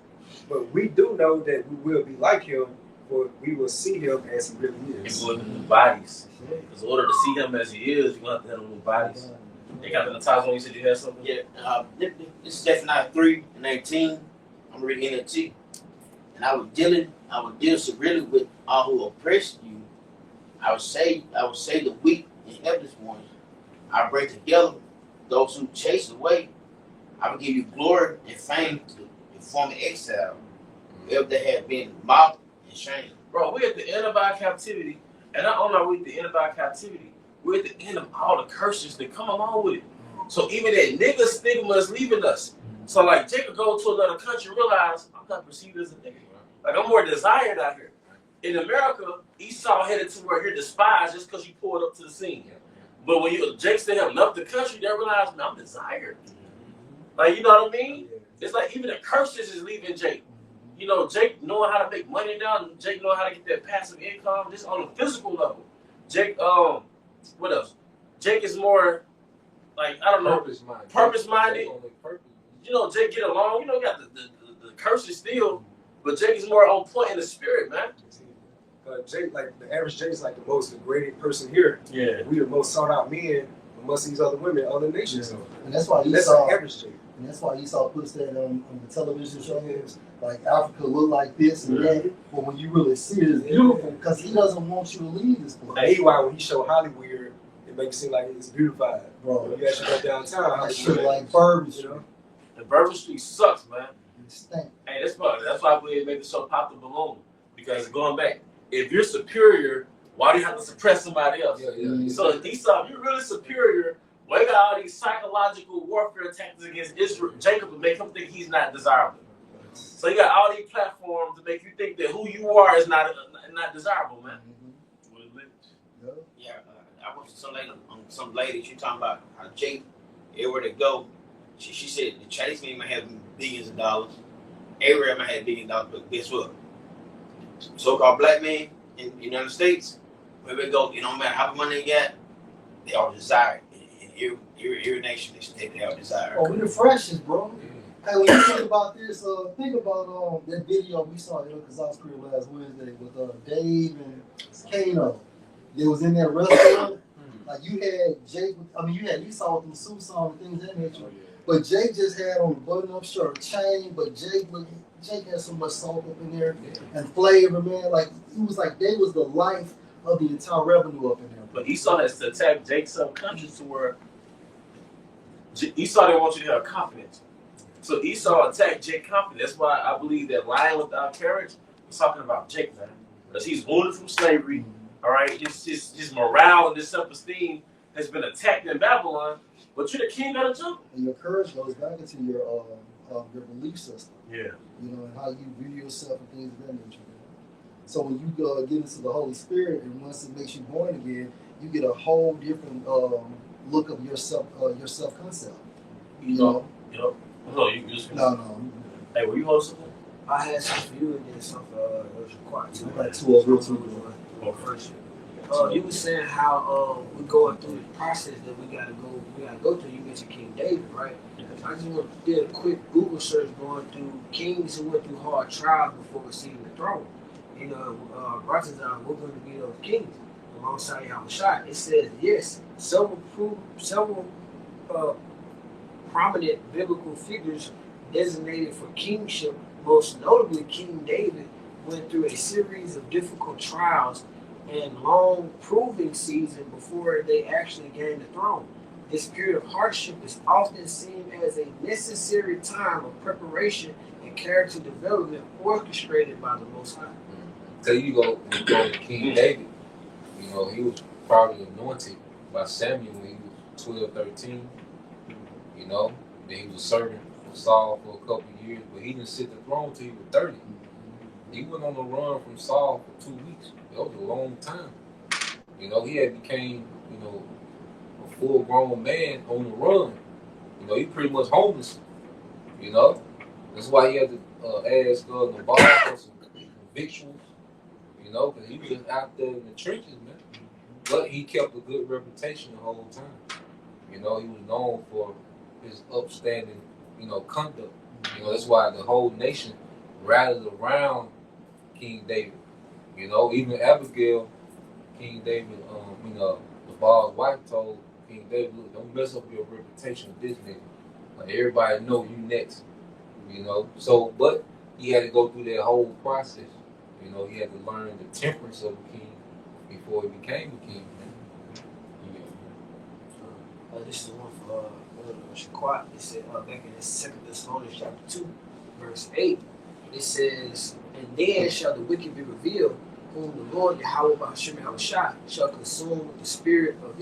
But we do know that we will be like Him, for we will see Him as He really is." People in new bodies. Because in order to see him as he is, you're going to have to have new bodies. They got the times when you said you had something? Yeah, this is Zephaniah 3:19. I'm reading NLT. And I will deal severely with all who oppress you. I will say the weak and helpless ones. I will bring together those who chase away. I will give you glory and fame to the former exile, wherever they have been mocked and shamed. Bro, we're at the end of our captivity. And not only are we at the end of our captivity, we're at the end of all the curses that come along with it. So even that nigga stigma is leaving us. So like Jacob go to another country and realize I'm not perceived as a nigga. Like I'm more desired out here. In America, Esau headed to where you're despised just because you pulled up to the scene. But when Jake still have left the country, they realize, man, I'm desired. Like, you know what I mean? It's like even the curses is leaving Jake. You know, Jake knowing how to make money now, Jake knowing how to get that passive income, just on a physical level. Jake, what else? Jake is more, like, I don't know, purpose-minded. You know, Jake get along. You know, got the curses still, but Jake is more on point in the spirit, man. Jake, like the average Jake is like the most degraded person here. Yeah. We the most sought out men amongst these other women, other nations. Yeah. And that's why That's Esau. an average Jake. And that's why Esau puts that on the television shows. Like Africa look like this and that, but when you really see it, it's beautiful because he doesn't want you to leave this place. Now, why when he show Hollywood, it makes it seem like it's beautified. Bro, When you actually go downtown, I should Hollywood, like Bourbon Street. you know? And Bourbon Street sucks, man. distinct. Hey, that's funny. That's why I believe it made the show Pop the Balloon. Because going back, if you're superior, why do you have to suppress somebody else? So Esau, if you're really superior, why you got all these psychological warfare tactics against Israel, Jacob, to make him think he's not desirable? So you got all these platforms to make you think that who you are is not desirable, man. Yeah, I went to some lady. She talking about how Jake, everywhere they go, she said the Chinese man might have billions of dollars. Everywhere might have billions of dollars, but guess what? So-called black men in the United States, wherever they go, it don't matter how much money they got, they all desire. In every nation, they all desire. Oh, we the freshest, bro. Hey, when you think about this, think about that video we saw at Uncle Crib last Wednesday with Dave and Kano. They was in that restaurant. Like you had Jake, you had Esau with them suits on and things of that nature. But Jake just had on a button-up shirt, chain. But Jake had so much salt up in there and flavor, man. Like it was like they was the life of the entire revenue up in there. But Esau has attacked Jake's subconscious to where Esau didn't want you to have confidence. So Esau attacked Jake's confidence. That's why I believe that lying without courage is talking about Jake, man. Because he's wounded from slavery. All right, his morale and his self-esteem has been attacked in Babylon. But you're the king of the jungle. And your courage goes back into your belief system. Yeah. You know, and how you view yourself and things of that nature. So when you get into the Holy Spirit, and once it makes you born again, you get a whole different look of your self-concept. You know? No, you just No. Hey, were you hosting? I had some for you and then some for required to. Like 2 First. You were saying how we're going through the process that we gotta go through. You mentioned King David, right? I just want to do a quick Google search going through kings who went through hard trials before receiving the throne. You know, Ratazan, we're going to be those kings alongside Yahawashi. It says yes, several prominent biblical figures designated for kingship, most notably King David, went through a series of difficult trials and long proving season before they actually gained the throne. This period of hardship is often seen as a necessary time of preparation and character development orchestrated by the Most High. So you go to King David. You know, he was probably anointed by Samuel when he was 12, 13. You know, then he was serving Saul for a couple of years, but he didn't sit the throne until he was 30. He went on the run from Saul for 2 weeks. That was a long time. You know, he had became, a full-grown man on the run. You know, he pretty much homeless. You know, that's why he had to ask Nabal for some victuals. You know, because he was just out there in the trenches, man. But he kept a good reputation the whole time. You know, he was known for his upstanding, conduct. You know, that's why the whole nation rallied around King David. You know, even Abigail, King David, Nabal's wife told King David, look, don't mess up your reputation with this nigga. Like, everybody know you next. You know, so, but he had to go through that whole process. You know, he had to learn the temperance of a king before he became a king. This is the one for Shaquat. It said back in the 2 Thessalonians chapter 2, verse 8, it says, and then shall the wicked be revealed, whom the Lord Yahawah Bahashem Yahawashi shall consume with the spirit of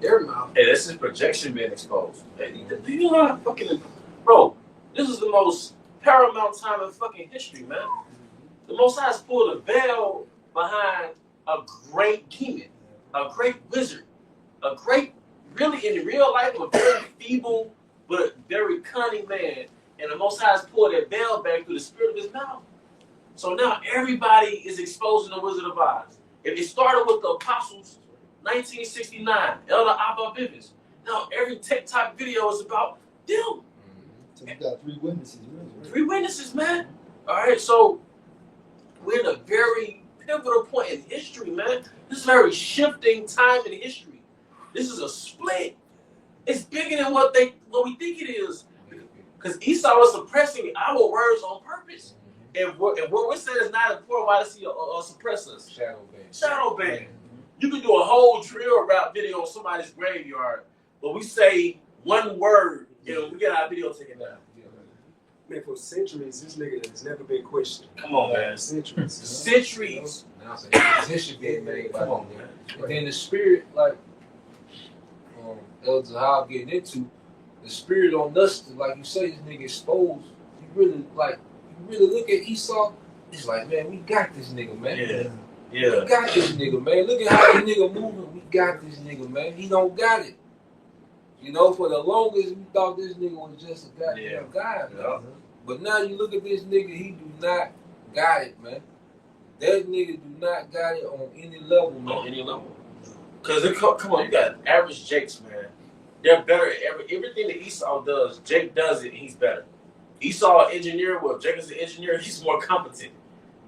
their mouth. Hey, that's his projection being exposed. Hey, do you know how fucking... Bro, this is the most paramount time in fucking history, man. The Most High has pulled a veil behind a great demon, a great wizard, a great, really in real life, a very feeble but very cunning man. And the Most High has pulled that veil back through the spirit of his mouth. So now everybody is exposing the Wizard of Oz. If it started with the Apostles, 1969, Elder Abba Bivens. Now every TikTok video is about them. So you got 3 witnesses, really. 3 witnesses, man. All right, so we're in a very pivotal point in history, man. This is a very shifting time in history. This is a split. It's bigger than what we think it is. Because Esau was suppressing our words on purpose. And what we're saying is not important. Why does he suppress us? Shadow ban. You can do a whole drill rap video on somebody's graveyard, but we say one word, we get our video taken down. Man, for centuries, this nigga has never been questioned. Come on, man. Centuries. Centuries. Now it's a position being made by Come on, them. man. And then the spirit, like Elder Zahaw getting into, the spirit on us, like you say, this nigga exposed. You really look at Esau, it's like, man, we got this nigga, man. Yeah. We Yeah. got this nigga, man. Look at how this nigga moving. We got this nigga, man. He don't got it. You know, for the longest, we thought this nigga was just a goddamn guy, man. Yeah. But now you look at this nigga, he do not got it, man. That nigga do not got it on any level, man. On any level. Because, come on, you got average Jakes, man. They're better at everything that Esau does. Jake does it, and he's better. Esau an engineer, well, Jake is an engineer, he's more competent.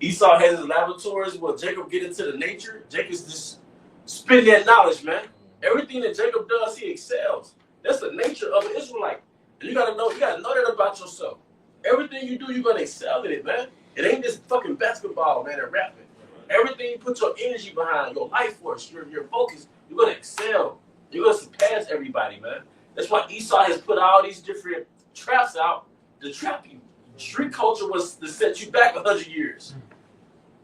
Esau has his laboratories, well, Jacob get into the nature. Jake is just spin that knowledge, man. Everything that Jacob does, he excels. That's the nature of an Israelite. And you gotta know that about yourself. Everything you do, you're gonna excel in it, man. It ain't just fucking basketball, man, and rapping. Everything you put your energy behind, your life force, your focus, you're gonna excel. You're gonna surpass everybody, man. That's why Esau has put all these different traps out to trap you. Street culture was to set you back 100 years.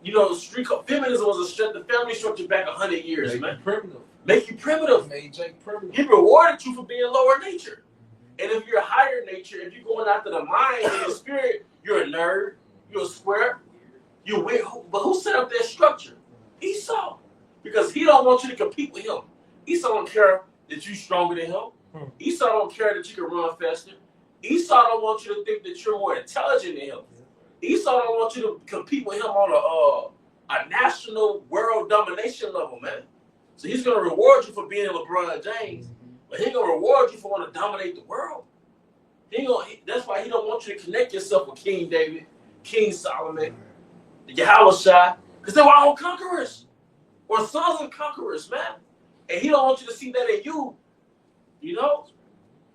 You know, feminism was the family structure back 100 years, Make man. you primitive. Make you primitive. Made Jake primitive. He rewarded you for being lower nature. And if you're higher nature, if you're going after the mind and the spirit, you're a nerd, you're a square, you're weird. But who set up that structure? Esau. Because he don't want you to compete with him. Esau don't care that you're stronger than him. Esau don't care that you can run faster. Esau don't want you to think that you're more intelligent than him. Esau don't want you to compete with him on a national world domination level, man. So he's gonna reward you for being LeBron James, but he ain't gonna reward you for wanting to dominate the world. That's why he don't want you to connect yourself with King David, King Solomon, the Yahawashi, because they were all conquerors or sons of conquerors, man. And he don't want you to see that in you, you know.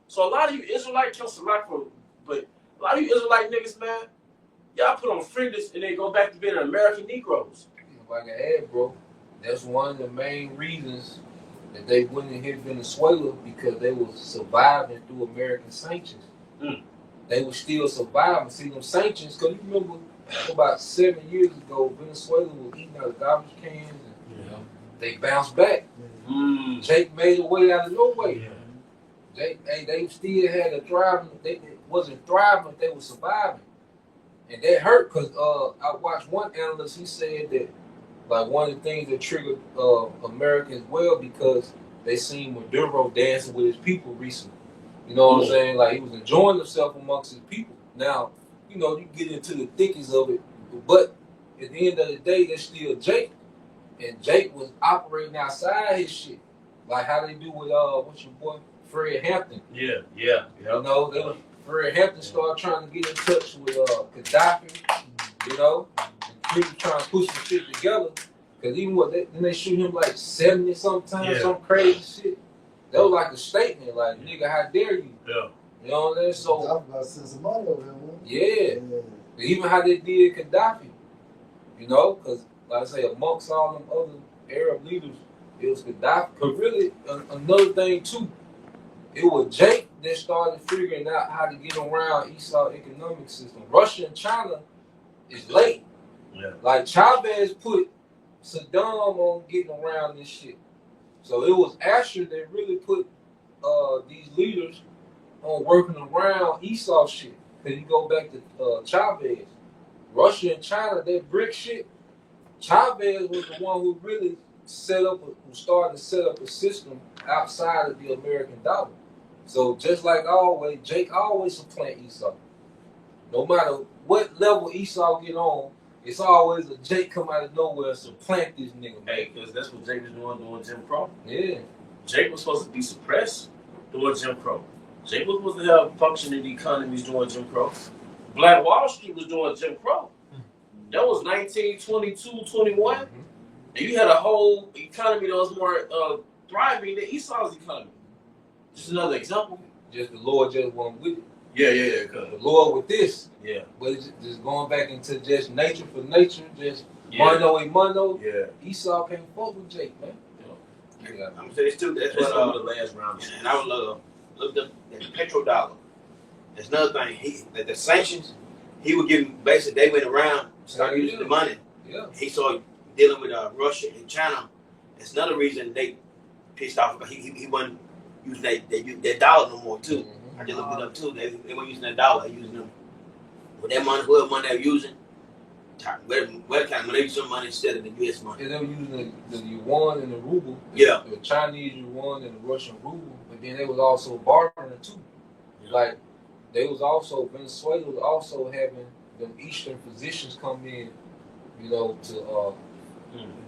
So a lot of you Israelite but a lot of you Israelite niggas, man, y'all put on fringes and then go back to being American Negroes. If I can add, bro, that's one of the main reasons that they went and hit Venezuela, because they were surviving through American sanctions. They were still surviving. See, them sanctions, because you remember about 7 years ago, Venezuela was eating out of garbage cans and they bounced back. Jake made a way out of no way. They still had a thriving. They wasn't thriving, but they were surviving. And that hurt, because I watched one analyst, he said that like one of the things that triggered America as well, because they seen Maduro dancing with his people recently. You know what I'm saying? Like, he was enjoying himself amongst his people. Now, you know, you get into the thickest of it, but at the end of the day, there's still Jake. And Jake was operating outside his shit. Like how they do with, what's your boy? Fred Hampton. Yeah. You know, Fred Hampton started trying to get in touch with Gaddafi, you know, and people trying to push some shit together. Because even then they shoot him like 70 sometimes, some crazy shit. That was like a statement, like, nigga, how dare you? Yeah. You know what I'm saying? So, talking about send some money over there, yeah. Even how they did Gaddafi, you know, because, like I say, amongst all them other Arab leaders, it was Gaddafi. But really, another thing, too, it was Jake that started figuring out how to get around Esau's economic system. Russia and China is late. Yeah. Like, Chavez put Saddam on getting around this shit. So it was Asher that really put these leaders on working around Esau shit. Because you go back to Chavez. Russia and China, that brick shit, Chavez was the one who really started to set up a system outside of the American dollar. So just like always, Jake always supplant Esau. No matter what level Esau get on, it's always a Jake come out of nowhere and supplant this nigga. Hey, because that's what Jake was doing Jim Crow. Yeah. Jake was supposed to be suppressed doing Jim Crow. Jake was supposed to have functioning economies doing Jim Crow. Black Wall Street was doing Jim Crow. That was 1922, 21. And you had a whole economy that was more thriving than Esau's economy. Just another example. Just the Lord just wasn't with it. Yeah. The Lord with this. Yeah. But it's just going back into just nature for nature, just mano a mano. Yeah. Esau can't fuck with Jake, man. I'm gonna say this too. That's That's what the last round. and I would look up the petrodollar. There's another thing. The sanctions he would give basically they went around started using the money. Yeah. He saw dealing with Russia and China. That's another reason they pissed off because he wasn't using that dollar no more too. Mm-hmm. I just looked it up too. They weren't using that dollar. They using them with that money, whatever money they were using. What kind of money? They use some money instead of the U.S. money. And they were using the yuan and the ruble. The Chinese yuan and the Russian ruble. But then they was also bartering too. Yeah. Like they was also Venezuela was also having them Eastern physicians come in, you know, to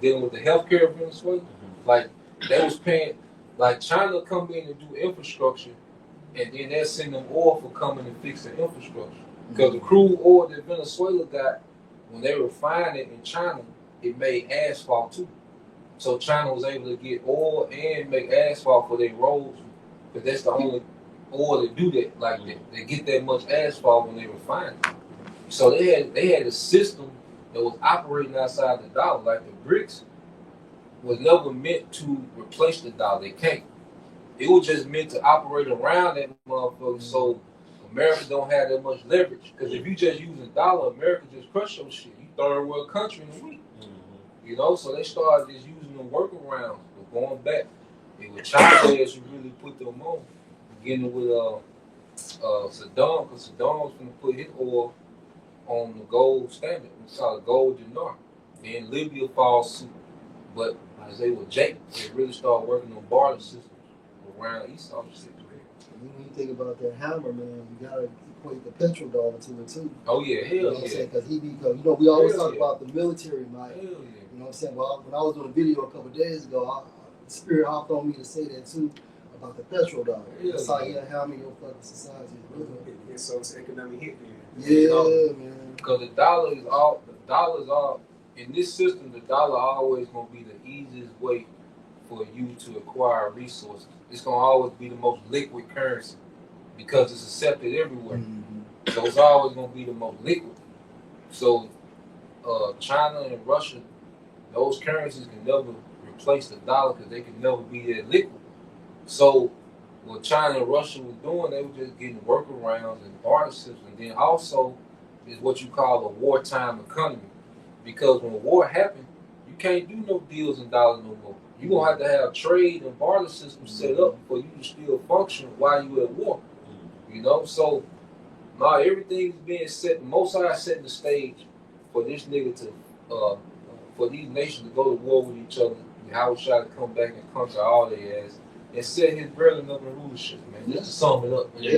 dealing with the healthcare of Venezuela. Like they was paying, like China come in and do infrastructure, and then they send them oil for coming and fix the infrastructure. Because the crude oil that Venezuela got, when they refined it in China, it made asphalt too. So China was able to get oil and make asphalt for their roads, because that's the only oil that do that. Like they get that much asphalt when they refine it. So they had a system that was operating outside the dollar. Like the BRICS was never meant to replace the dollar. They can't. It was just meant to operate around that motherfucker so America don't have that much leverage. Because if you just use a dollar, America just crush your shit. You third world country in a week. You know, so they started just using the workarounds. But going back, it was Chavez who really put them on. Beginning with Saddam, because Saddam was going to put his oil on the gold standard. We saw the gold dinar. Then Libya falls suit. But as they were Jacob, they really started working on barter systems around Esau. When you think about that hammer, man, you gotta equate the petrodollar to it too. Oh yeah, hell you know yeah. What I'm saying? Because you know we always talk yeah. about the military might. Hell yeah. You know what I'm saying? Well, when I was doing a video a couple of days ago, the spirit hopped on me to say that too about the petrodollar. That's how you hammer your fucking society. Yeah, so it's economic hit then. Yeah, man. Because the dollar is all in this system. The dollar always gonna be the easiest way for you to acquire resources. It's gonna always be the most liquid currency because it's accepted everywhere. Mm-hmm. So it's always gonna be the most liquid. So China and Russia, those currencies can never replace the dollar because they can never be that liquid. So what China and Russia was doing, they were just getting workarounds and barter systems. And then also is what you call a wartime economy. Because when war happened, you can't do no deals in dollars no more. You're going to have trade and barter systems set up for you to still function while you're at war. You know? So now everything is being set. Mosai is setting the stage for this nigga to, for these nations to go to war with each other. Yahawashi to come back and conquer all their ass and set his brethren up in rulership, man. Just to sum it up. Yeah.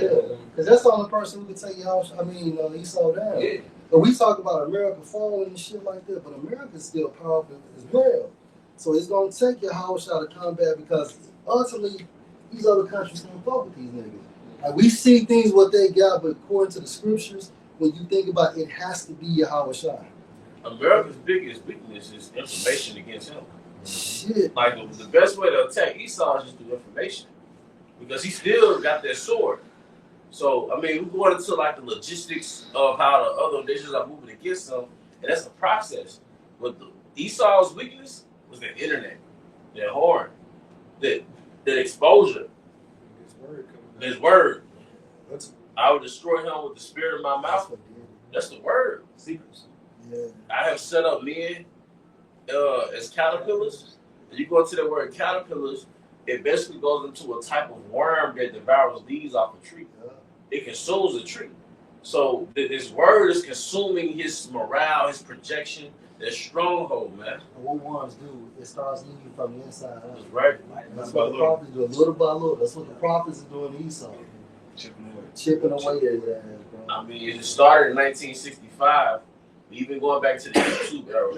Because that's the only person who can take Esau down. Yeah. But we talk about America falling and shit like that, but America's still powerful as well. So it's going to take Yahawashi to combat because ultimately these other countries can't fuck with these niggas. Like we see things what they got, but according to the scriptures, when you think about it, it has to be Yahawashi. America's biggest weakness is information against him. Shit. Like the best way to attack Esau is just through information. Because he still got that sword. So, I mean, we're going into like the logistics of how the other nations are moving against them, and that's a process. But Esau's weakness was the internet, that horn, that exposure, his word. I would destroy him with the spirit of my mouth. That's the word. Secrets. Yeah. I have set up men as caterpillars. And you go into that word caterpillars, it basically goes into a type of worm that devours leaves off a tree. It consumes a tree. So this word is consuming his morale, his projection, their stronghold, man. And what worms do, it starts eating from the inside out. That's right. That's what the prophets do, little by little. That's what the prophets are doing to Esau. Chipping away at his ass, bro. I mean, it started in 1965. We've been going back to the YouTube era.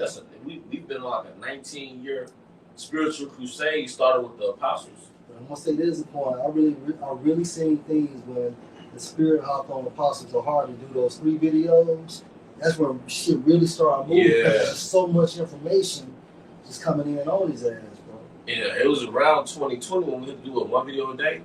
We've been on like a 19-year spiritual crusade. Started with the apostles. But I'm gonna say this point. I really seen things when the spirit hopped on apostles are hard to do those 3 videos. That's when shit really started moving. Yeah. There's so much information just coming in on his ass, bro. Yeah, it was around 2020 when we had to do one video a day.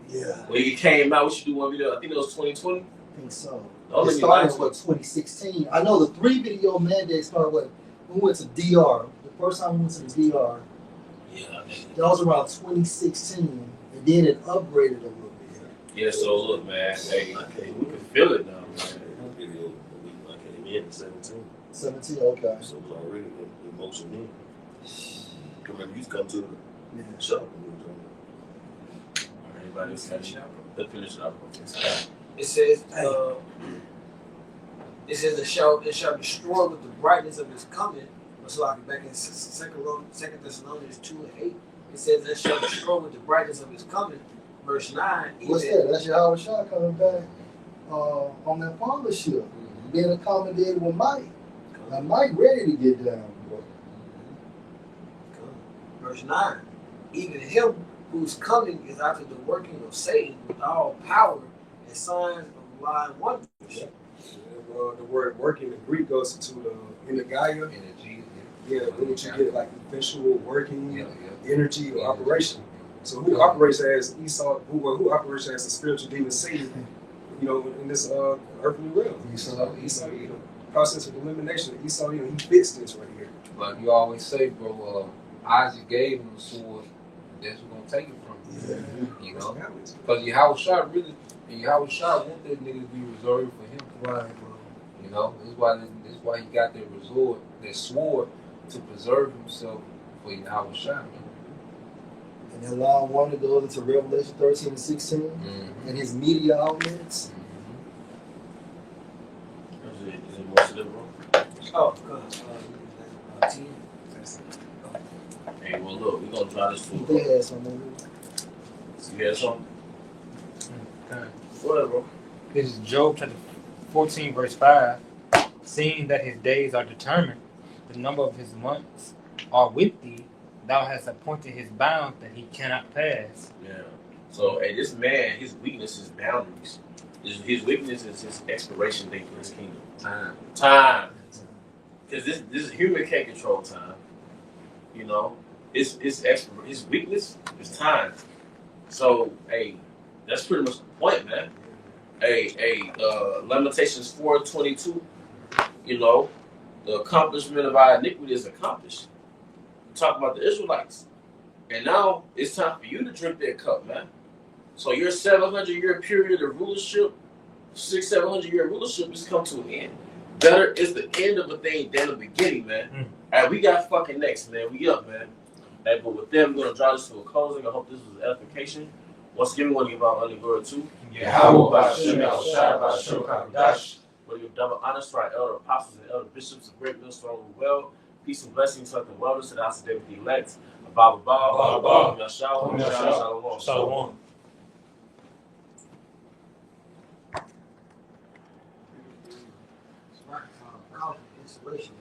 Yeah. When he came out, we should do one video. I think it was 2020. I think so. Don't It let me started lie to in 2016. I know the 3 video mandate started when we went to DR. The first time we went to the DR, Yeah. that was around 2016, and then it upgraded a little bit. Yeah. So look, man. Hey, we can feel it now, man. Yeah, the 17. 17, okay. So it was already in motion then. Remember, you used to come to the Yeah. shop and we was on Anybody else got any? Let's finish it up. It says, it shall destroy with the brightness of his coming. So like back in Second Thessalonians 2:8, it says that shall destroy with the brightness of his coming. Verse 9. What's that? That's Yahawashi coming back on that partnership. Being accommodated with Mike. Now Mike ready to get down, bro. Verse 9. Even him whose coming is after the working of Satan with all power and signs of lying wonders. Yeah. The word work in the Greek goes into the energia. Energy. Yeah, which you get like effectual working, Yeah. energy or operation. So who operates as Esau? Who operates as the spiritual demon Satan? You know, in this earthly realm. Esau, Edom. Process of elimination. Esau, he fits this right here. Like you always say, bro, Isaac gave him the sword. That's who's gonna take it from him. Yeah. You know? Because Yahawashi really, Yahawashi want that nigga to be reserved for him. Right, bro. You know? That's why he got that sword to preserve himself for Yahawashi. And then line 1 it goes into Revelation 13 and 16 Mm-hmm. and his media outlets. Is it more to the room? Oh, God. 10. Hey, well, look, we're going to try this He food. did have something. So you had something? Okay. Whatever, bro. This is Job chapter 14, verse 5. Seeing that his days are determined, the number of his months are with thee, thou hast appointed his bounds that he cannot pass. Yeah. So, hey, this man, his weakness is boundaries. His weakness is his expiration date for his kingdom. Time. Because this human can't control time. You know, his weakness is time. So, hey, that's pretty much the point, man. Hey, Lamentations 4:22. You know, the accomplishment of our iniquity is accomplished. We talk about the Israelites, and now it's time for you to drink that cup, man. So your 700-year period of rulership, 700-year rulership, has come to an end. Better is the end of a thing than the beginning, man. All right, we got fucking next, man. We up, man. Hey, but with that, we're gonna draw this to a closing. I hope this was edification. Once again, we want to give our honor and glory to Yahawah Bahashem Yahawashi. We'll give double honors to our elder apostles and elder bishops of Great Millstone well. Peace and blessings, health and wellness to the house of David the elect. Abba, Shalom. Shalom. Right, insulation.